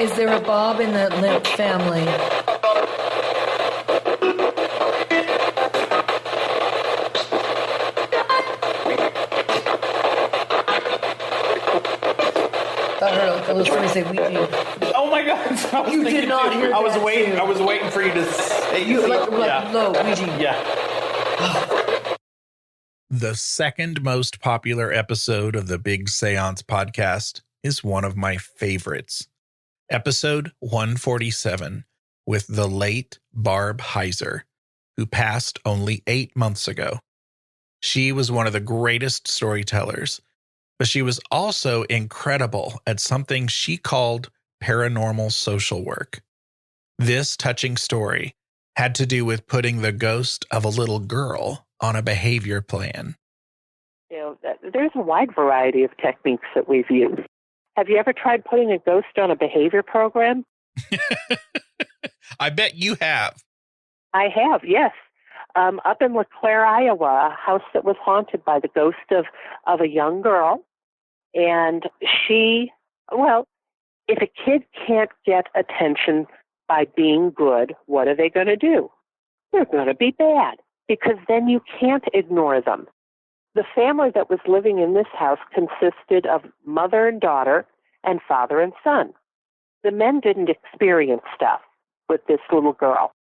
Is there a Bob in the Lemp family? I heard a little somebody say we do. Oh my God! You did not hear that. I was waiting. Too. I was waiting for you to say. You like low Ouija. Yeah. The second most popular episode of the Big Seance Podcast is one of my favorites. Episode 147 with the late Barb Heiser, who passed only 8 months ago. She was one of the greatest storytellers, but she was also incredible at something she called paranormal social work. This touching story had to do with putting the ghost of a little girl on a behavior plan. You know, there's a wide variety of techniques that we've used. Have you ever tried putting a ghost on a behavior program? I bet you have. I have, yes. Up in LeClaire, Iowa, a house that was haunted by the ghost of a young girl. And she, well, if a kid can't get attention by being good, what are they going to do? They're going to be bad, because then you can't ignore them. The family that was living in this house consisted of mother and daughter and father and son. The men didn't experience stuff with this little girl,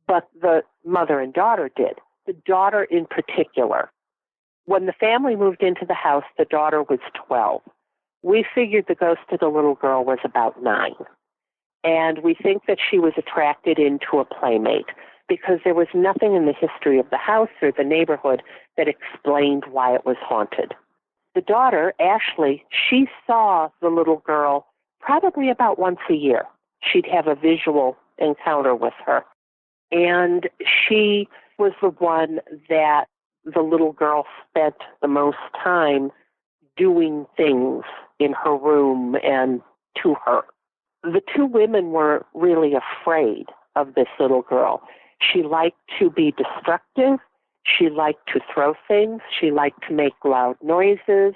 but the mother and daughter did. The daughter in particular. When the family moved into the house, the daughter was 12. We figured the ghost of the little girl was about 9. And we think that she was attracted into a playmate because there was nothing in the history of the house or the neighborhood that explained why it was haunted. The daughter, Ashley, she saw the little girl probably about once a year. She'd have a visual encounter with her. And she was the one that the little girl spent the most time doing things in her room and to her. The two women were really afraid of this little girl. She liked to be destructive. She liked to throw things. She liked to make loud noises.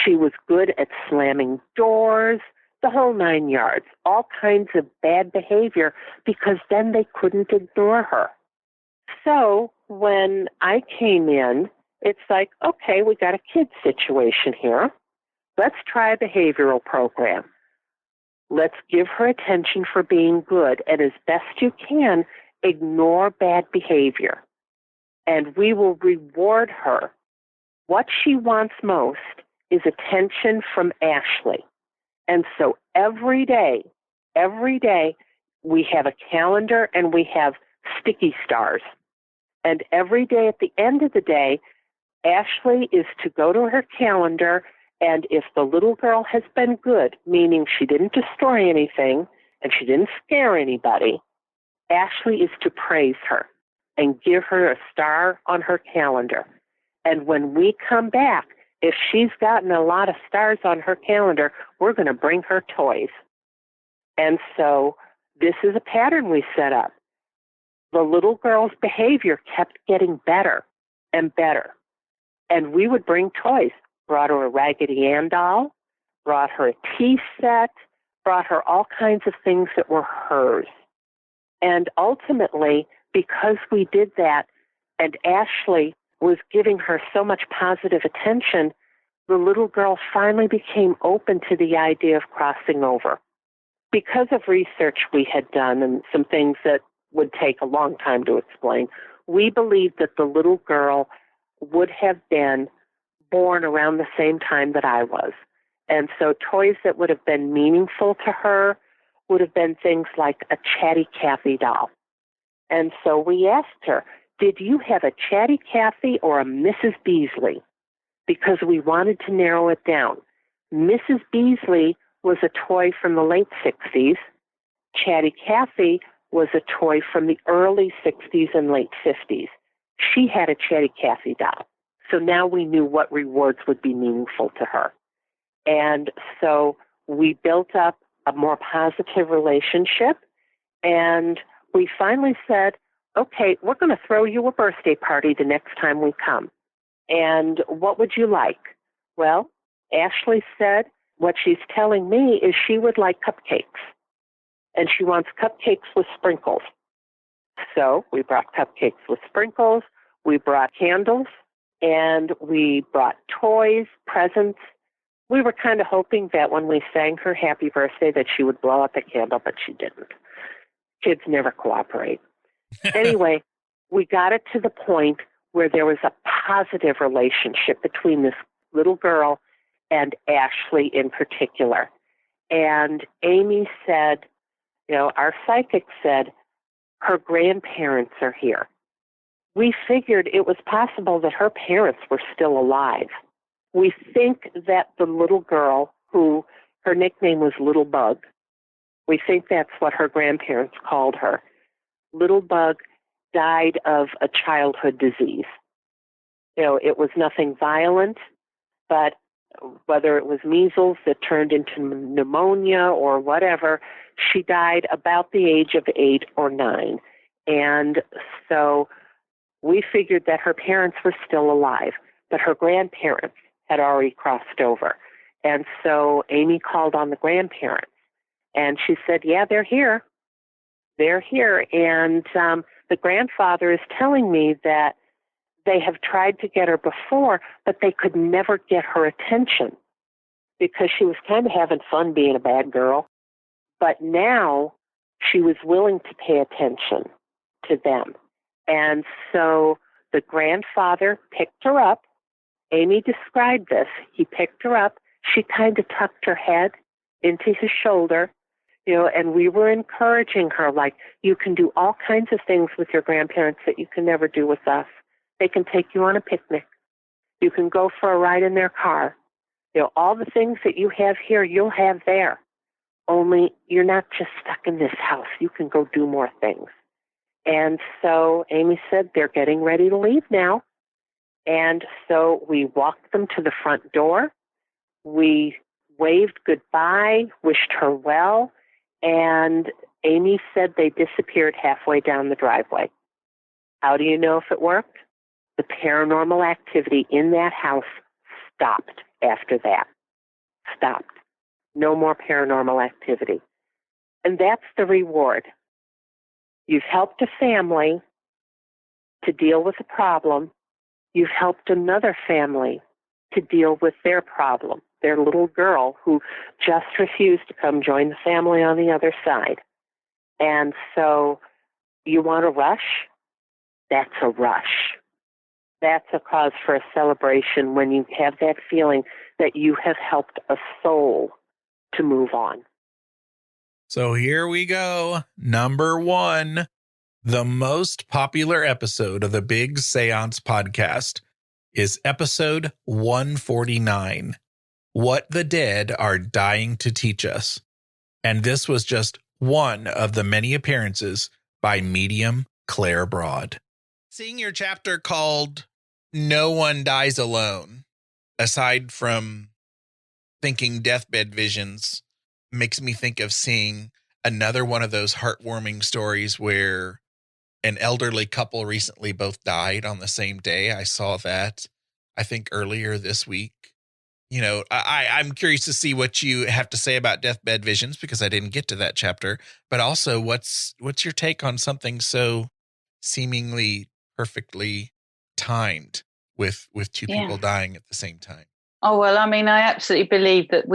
She was good at slamming doors, the whole 9 yards, all kinds of bad behavior, because then they couldn't ignore her. So when I came in, it's like, okay, we got a kid situation here. Let's try a behavioral program. Let's give her attention for being good, and as best you can, ignore bad behavior. And we will reward her. What she wants most is attention from Ashley. And so every day, we have a calendar and we have sticky stars. And every day at the end of the day, Ashley is to go to her calendar, and if the little girl has been good, meaning she didn't destroy anything and she didn't scare anybody, Ashley is to praise her and give her a star on her calendar. And when we come back, if she's gotten a lot of stars on her calendar, we're going to bring her toys. And so this is a pattern we set up. The little girl's behavior kept getting better and better. And we would bring toys, brought her a Raggedy Ann doll, brought her a tea set, brought her all kinds of things that were hers. And ultimately, because we did that, and Ashley was giving her so much positive attention, the little girl finally became open to the idea of crossing over. Because of research we had done and some things that would take a long time to explain, we believed that the little girl would have been born around the same time that I was. And so toys that would have been meaningful to her would have been things like a Chatty Cathy doll. And so we asked her, did you have a Chatty Cathy or a Mrs. Beasley? Because we wanted to narrow it down. Mrs. Beasley was a toy from the late 60s. Chatty Cathy was a toy from the early 60s and late 50s. She had a Chatty Cathy doll. So now we knew what rewards would be meaningful to her. And so we built up a more positive relationship, and we finally said, okay, we're going to throw you a birthday party the next time we come. And what would you like? Well, Ashley said what she's telling me is she would like cupcakes. And she wants cupcakes with sprinkles. So we brought cupcakes with sprinkles, we brought candles, and we brought toys, presents. We were kind of hoping that when we sang her happy birthday that she would blow out the candle, but she didn't. Kids never cooperate. Anyway, we got it to the point where there was a positive relationship between this little girl and Ashley in particular. And Amy said, our psychic said, her grandparents are here. We figured it was possible that her parents were still alive. We think that the little girl, who her nickname was Little Bug, we think that's what her grandparents called her. Little Bug died of a childhood disease. It was nothing violent, but whether it was measles that turned into pneumonia or whatever, she died about the age of 8 or 9. And so we figured that her parents were still alive, but her grandparents had already crossed over. And so Amy called on the grandparents, and she said, yeah, they're here. They're here. And the grandfather is telling me that they have tried to get her before, but they could never get her attention because she was kind of having fun being a bad girl. But now she was willing to pay attention to them. And so the grandfather picked her up. Amy described this. He picked her up. She kind of tucked her head into his shoulder, and we were encouraging her, like, you can do all kinds of things with your grandparents that you can never do with us. They can take you on a picnic. You can go for a ride in their car. All the things that you have here, you'll have there. only you're not just stuck in this house. You can go do more things. And so Amy said, they're getting ready to leave now. And so we walked them to the front door. We waved goodbye, wished her well, and Amy said they disappeared halfway down the driveway. How do you know if it worked? The paranormal activity in that house stopped after that. Stopped. No more paranormal activity. And that's the reward. You've helped a family to deal with a problem. You've helped another family to deal with their problem, their little girl who just refused to come join the family on the other side. And so you want a rush? That's a rush. That's a cause for a celebration when you have that feeling that you have helped a soul to move on. So here we go. Number 1, the most popular episode of the Big Seance Podcast is episode 149, What the Dead Are Dying to Teach Us. And this was just one of the many appearances by medium Claire Broad. Seeing your chapter called No One Dies Alone, aside from thinking deathbed visions, makes me think of seeing another one of those heartwarming stories where an elderly couple recently both died on the same day. I saw that, I think, earlier this week. You know, I'm curious to see what you have to say about deathbed visions, because I didn't get to that chapter. But also, what's your take on something so seemingly perfectly timed with two people dying at the same time? Oh, well, I mean, I absolutely believe that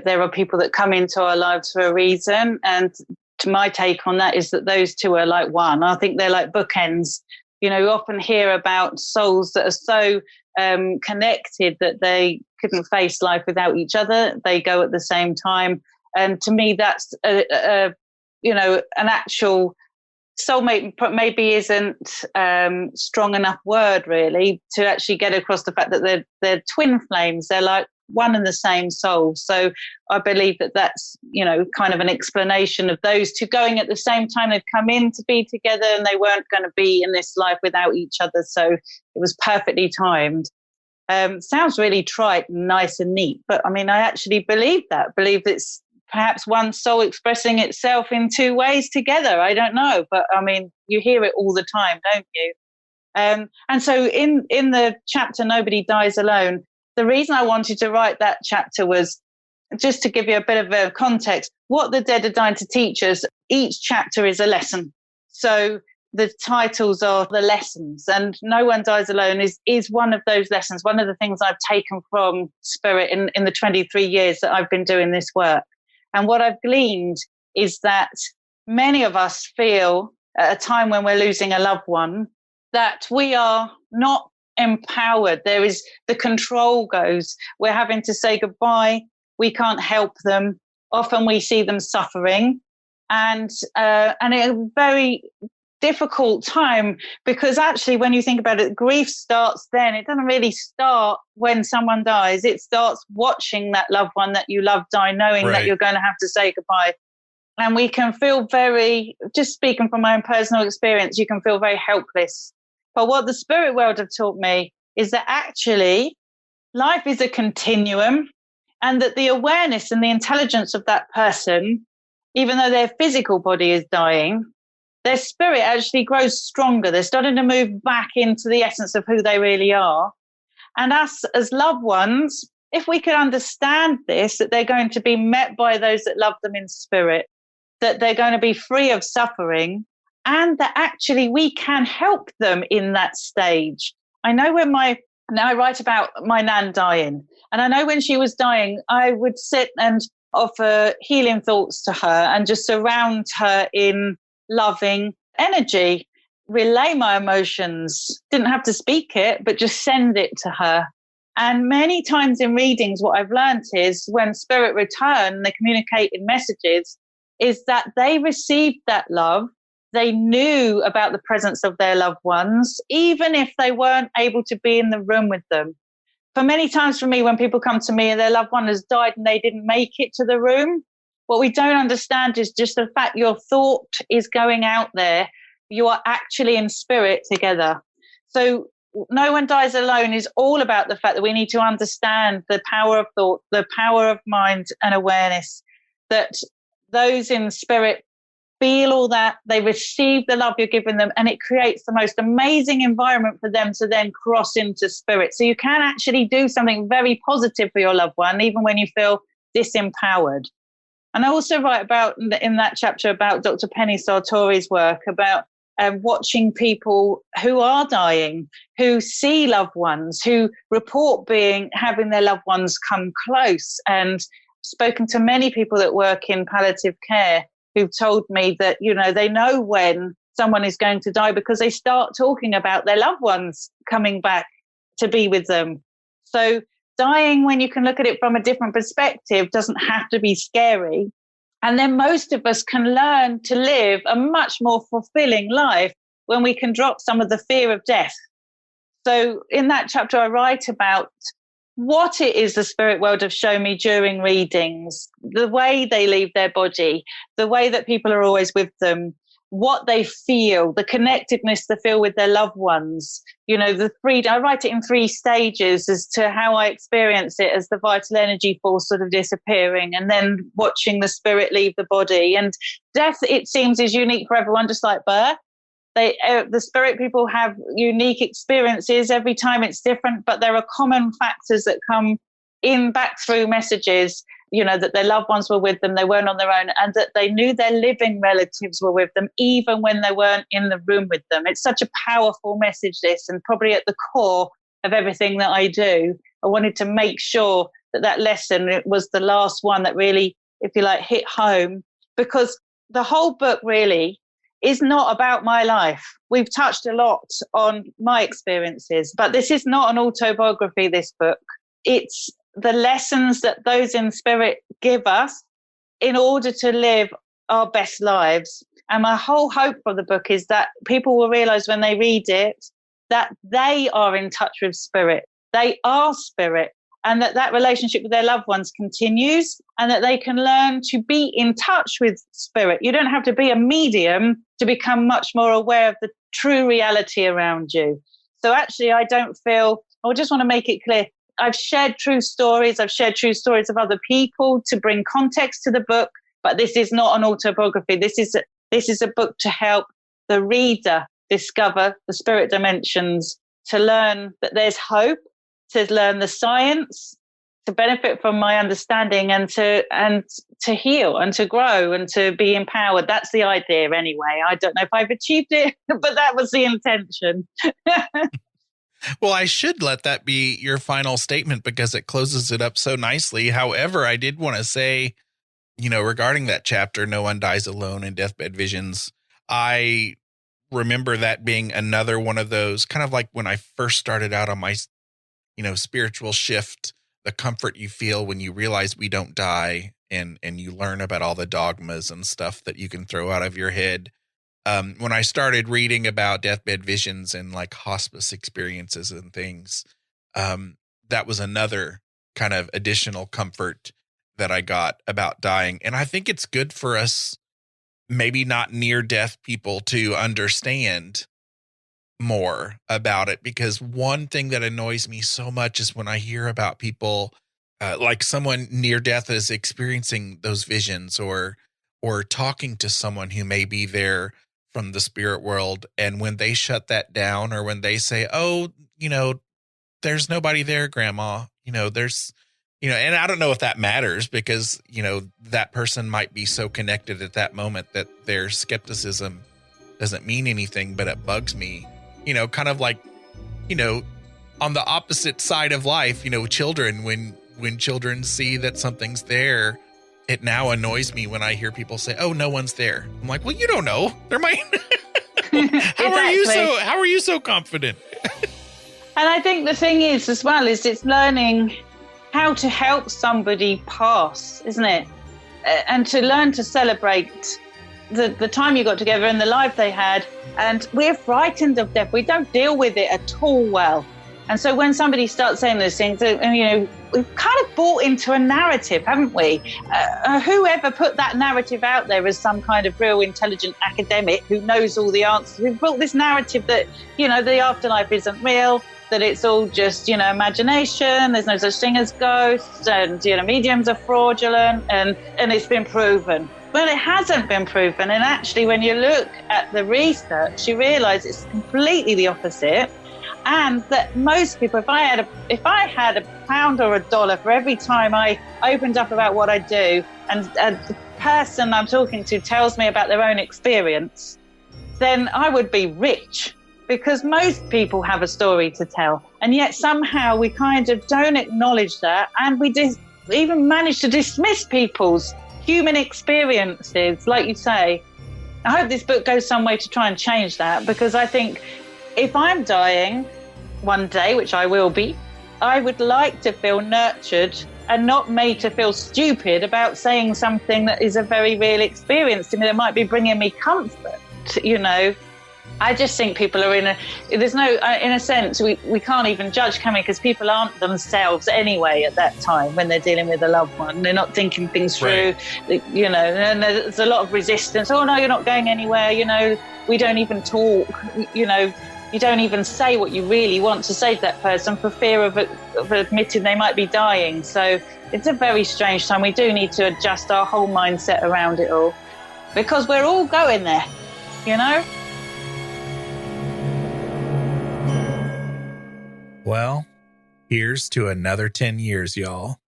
there are people that come into our lives for a reason. And to my take on that is that those two are like one. I think they're like bookends. You know, you often hear about souls that are so connected that they couldn't face life without each other. They go at the same time. And to me, that's, an actual soulmate maybe isn't strong enough word really to actually get across the fact that they're twin flames. They're like one and the same soul. So I believe that that's, you know, kind of an explanation of those two going at the same time. They've come in to be together and they weren't going to be in this life without each other. So it was perfectly timed. Sounds really trite and nice and neat, but I mean, I actually believe it's perhaps one soul expressing itself in two ways together. I don't know, but I mean, you hear it all the time, don't you? And so in the chapter, Nobody Dies Alone, the reason I wanted to write that chapter was just to give you a bit of a context. What the Dead Are Dying to Teach Us, each chapter is a lesson. So the titles are the lessons, and No One Dies Alone is one of those lessons, one of the things I've taken from Spirit in the 23 years that I've been doing this work. And what I've gleaned is that many of us feel at a time when we're losing a loved one that we are not empowered. There is the control goes. We're having to say goodbye. We can't help them. Often we see them suffering, and a very difficult time, because actually when you think about it, grief starts then. It doesn't really start when someone dies. It starts watching that loved one that you love die, knowing that you're going to have to say goodbye. And we can feel just speaking from my own personal experience, you can feel very helpless. But what the spirit world have taught me is that actually life is a continuum, and that the awareness and the intelligence of that person, even though their physical body is dying, their spirit actually grows stronger. They're starting to move back into the essence of who they really are. And us as loved ones, if we could understand this, that they're going to be met by those that love them in spirit, that they're going to be free of suffering, and that actually we can help them in that stage. I know now I write about my nan dying, and I know when she was dying, I would sit and offer healing thoughts to her and just surround her in loving energy, relay my emotions, didn't have to speak it, but just send it to her. And many times in readings, what I've learned is when spirit return, they communicate in messages, is that they received that love. They knew about the presence of their loved ones, even if they weren't able to be in the room with them. For many times for me, when people come to me and their loved one has died and they didn't make it to the room, What we don't understand is just the fact your thought is going out there. You are actually in spirit together. So No One Dies Alone is all about the fact that we need to understand the power of thought, the power of mind and awareness, that those in spirit feel all that, they receive the love you're giving them, and it creates the most amazing environment for them to then cross into spirit. So you can actually do something very positive for your loved one, even when you feel disempowered. And I also write about, in that chapter, about Dr. Penny Sartori's work, about watching people who are dying, who see loved ones, who report having their loved ones come close, and spoken to many people that work in palliative care who've told me that, they know when someone is going to die because they start talking about their loved ones coming back to be with them. So dying, when you can look at it from a different perspective, doesn't have to be scary. And then most of us can learn to live a much more fulfilling life when we can drop some of the fear of death. So in that chapter, I write about what it is the spirit world have shown me during readings, the way they leave their body, the way that people are always with them, what they feel, the connectedness they feel with their loved ones. I write it in 3 stages as to how I experience it, as the vital energy force sort of disappearing and then watching the spirit leave the body. And death, it seems, is unique for everyone, just like birth. The spirit people have unique experiences. Every time it's different, but there are common factors that come in back through messages, that their loved ones were with them, they weren't on their own, and that they knew their living relatives were with them, even when they weren't in the room with them. It's such a powerful message, this, and probably at the core of everything that I do. I wanted to make sure that lesson, it was the last one that really, if you like, hit home, because the whole book really is not about my life. We've touched a lot on my experiences, but this is not an autobiography, this book. It's the lessons that those in spirit give us in order to live our best lives. And my whole hope for the book is that people will realize when they read it that they are in touch with spirit. They are spirit, and that relationship with their loved ones continues, and that they can learn to be in touch with spirit. You don't have to be a medium to become much more aware of the true reality around you. So actually, I just want to make it clear. I've shared true stories. I've shared true stories of other people to bring context to the book, but this is not an autobiography. This is a book to help the reader discover the spirit dimensions, to learn that there's hope, to learn the science, to benefit from my understanding, and to heal and to grow and to be empowered. That's the idea anyway. I don't know if I've achieved it, but that was the intention. Well, I should let that be your final statement because it closes it up so nicely. However, I did want to say, regarding that chapter, No One Dies Alone in Deathbed Visions, I remember that being another one of those, kind of like when I first started out on my, spiritual shift, the comfort you feel when you realize we don't die, and you learn about all the dogmas and stuff that you can throw out of your head. When I started reading about deathbed visions and like hospice experiences and things, that was another kind of additional comfort that I got about dying. And I think it's good for us, maybe not near death people, to understand more about it, because one thing that annoys me so much is when I hear about people like someone near death is experiencing those visions or talking to someone who may be there from the spirit world. And when they shut that down, or when they say, oh, there's nobody there, grandma, there's, and I don't know if that matters, because, that person might be so connected at that moment that their skepticism doesn't mean anything, but it bugs me, kind of like, on the opposite side of life, children, when children see that something's there, it now annoys me when I hear people say, oh, no one's there. I'm like, well, you don't know. There might. How are you so confident? And I think the thing is, as well, is it's learning how to help somebody pass, isn't it? And to learn to celebrate the time you got together and the life they had. And we're frightened of death. We don't deal with it at all well. And so when somebody starts saying those things, we've kind of bought into a narrative, haven't we? Whoever put that narrative out there as some kind of real intelligent academic who knows all the answers, we've built this narrative that, the afterlife isn't real, that it's all just, imagination, there's no such thing as ghosts, and, mediums are fraudulent, and it's been proven. Well, it hasn't been proven. And actually, when you look at the research, you realize it's completely the opposite. And that most people, if I had a pound or $1 for every time I opened up about what I do, and the person I'm talking to tells me about their own experience, then I would be rich, because most people have a story to tell. And yet somehow we kind of don't acknowledge that, and we even manage to dismiss people's human experiences, like you say. I hope this book goes some way to try and change that, because I think if I'm dying one day, which I will be, I would like to feel nurtured and not made to feel stupid about saying something that is a very real experience to me that might be bringing me comfort, I just think people are in a sense, we can't even judge, can we? Because people aren't themselves anyway at that time when they're dealing with a loved one. They're not thinking things through, right. And there's a lot of resistance. Oh, no, you're not going anywhere. We don't even talk, you don't even say what you really want to say to that person for fear of admitting they might be dying. So it's a very strange time. We do need to adjust our whole mindset around it all, because we're all going there, Well, here's to another 10 years, y'all.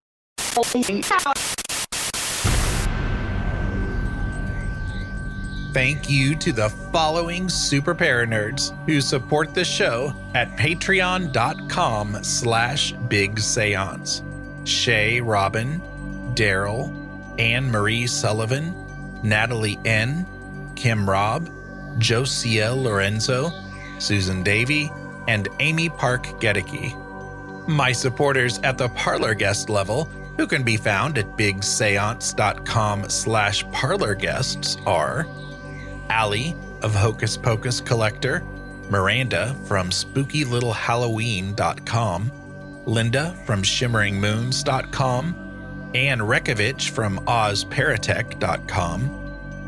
Thank you to the following super paranerds who support the show at patreon.com/Big Seance. Shay Robin, Daryl, Anne Marie Sullivan, Natalie N., Kim Robb, Josia Lorenzo, Susan Davey, and Amy Park Gedicke. My supporters at the parlor guest level, who can be found at bigseance.com/parlorguests, are Allie of Hocus Pocus Collector, Miranda from SpookyLittleHalloween.com, Linda from ShimmeringMoons.com, Ann Rekovich from OzParatech.com,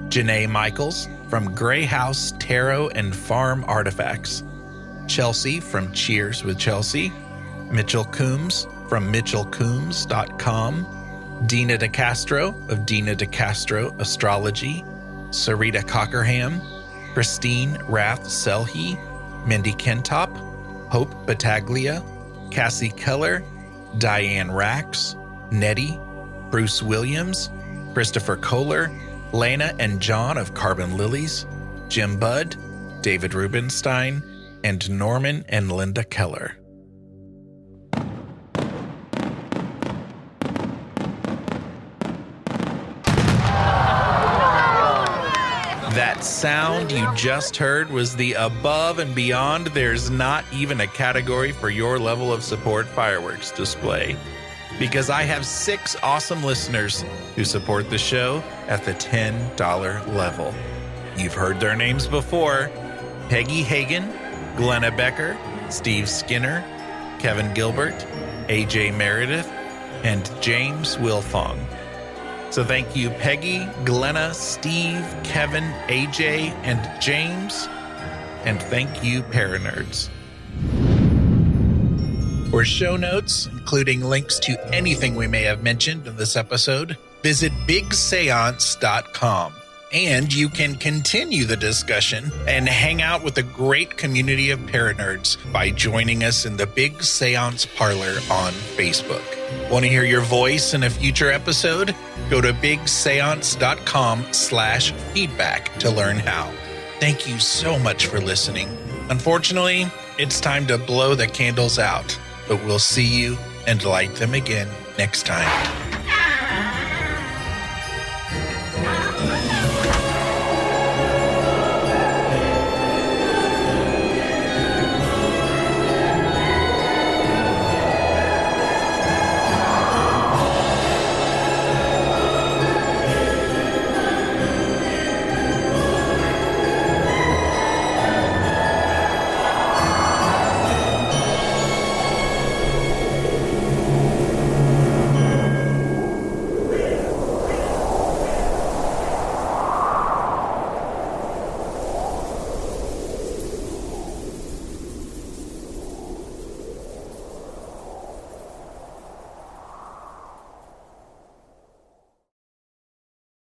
Janae Michaels from Grey House Tarot and Farm Artifacts, Chelsea from Cheers with Chelsea, Mitchell Coombs from MitchellCoombs.com, Dina DeCastro of Dina DeCastro Astrology, Sarita Cockerham, Christine Rath Selhi, Mindy Kentop, Hope Battaglia, Cassie Keller, Diane Rax, Nettie, Bruce Williams, Christopher Kohler, Lena and John of Carbon Lilies, Jim Budd, David Rubenstein, and Norman and Linda Keller. That sound you just heard was the above and beyond. There's not even a category for your level of support fireworks display, because I have 6 awesome listeners who support the show at the $10 level. You've heard their names before: Peggy Hagan, Glenna Becker, Steve Skinner, Kevin Gilbert, AJ Meredith, and James Wilfong. So thank you, Peggy, Glenna, Steve, Kevin, AJ, and James. And thank you, Paranerds. For show notes, including links to anything we may have mentioned in this episode, visit bigseance.com. And you can continue the discussion and hang out with a great community of Paranerds by joining us in the Big Seance Parlor on Facebook. Want to hear your voice in a future episode? Go to bigseance.com/feedback to learn how. Thank you so much for listening. Unfortunately, it's time to blow the candles out, but we'll see you and light them again next time.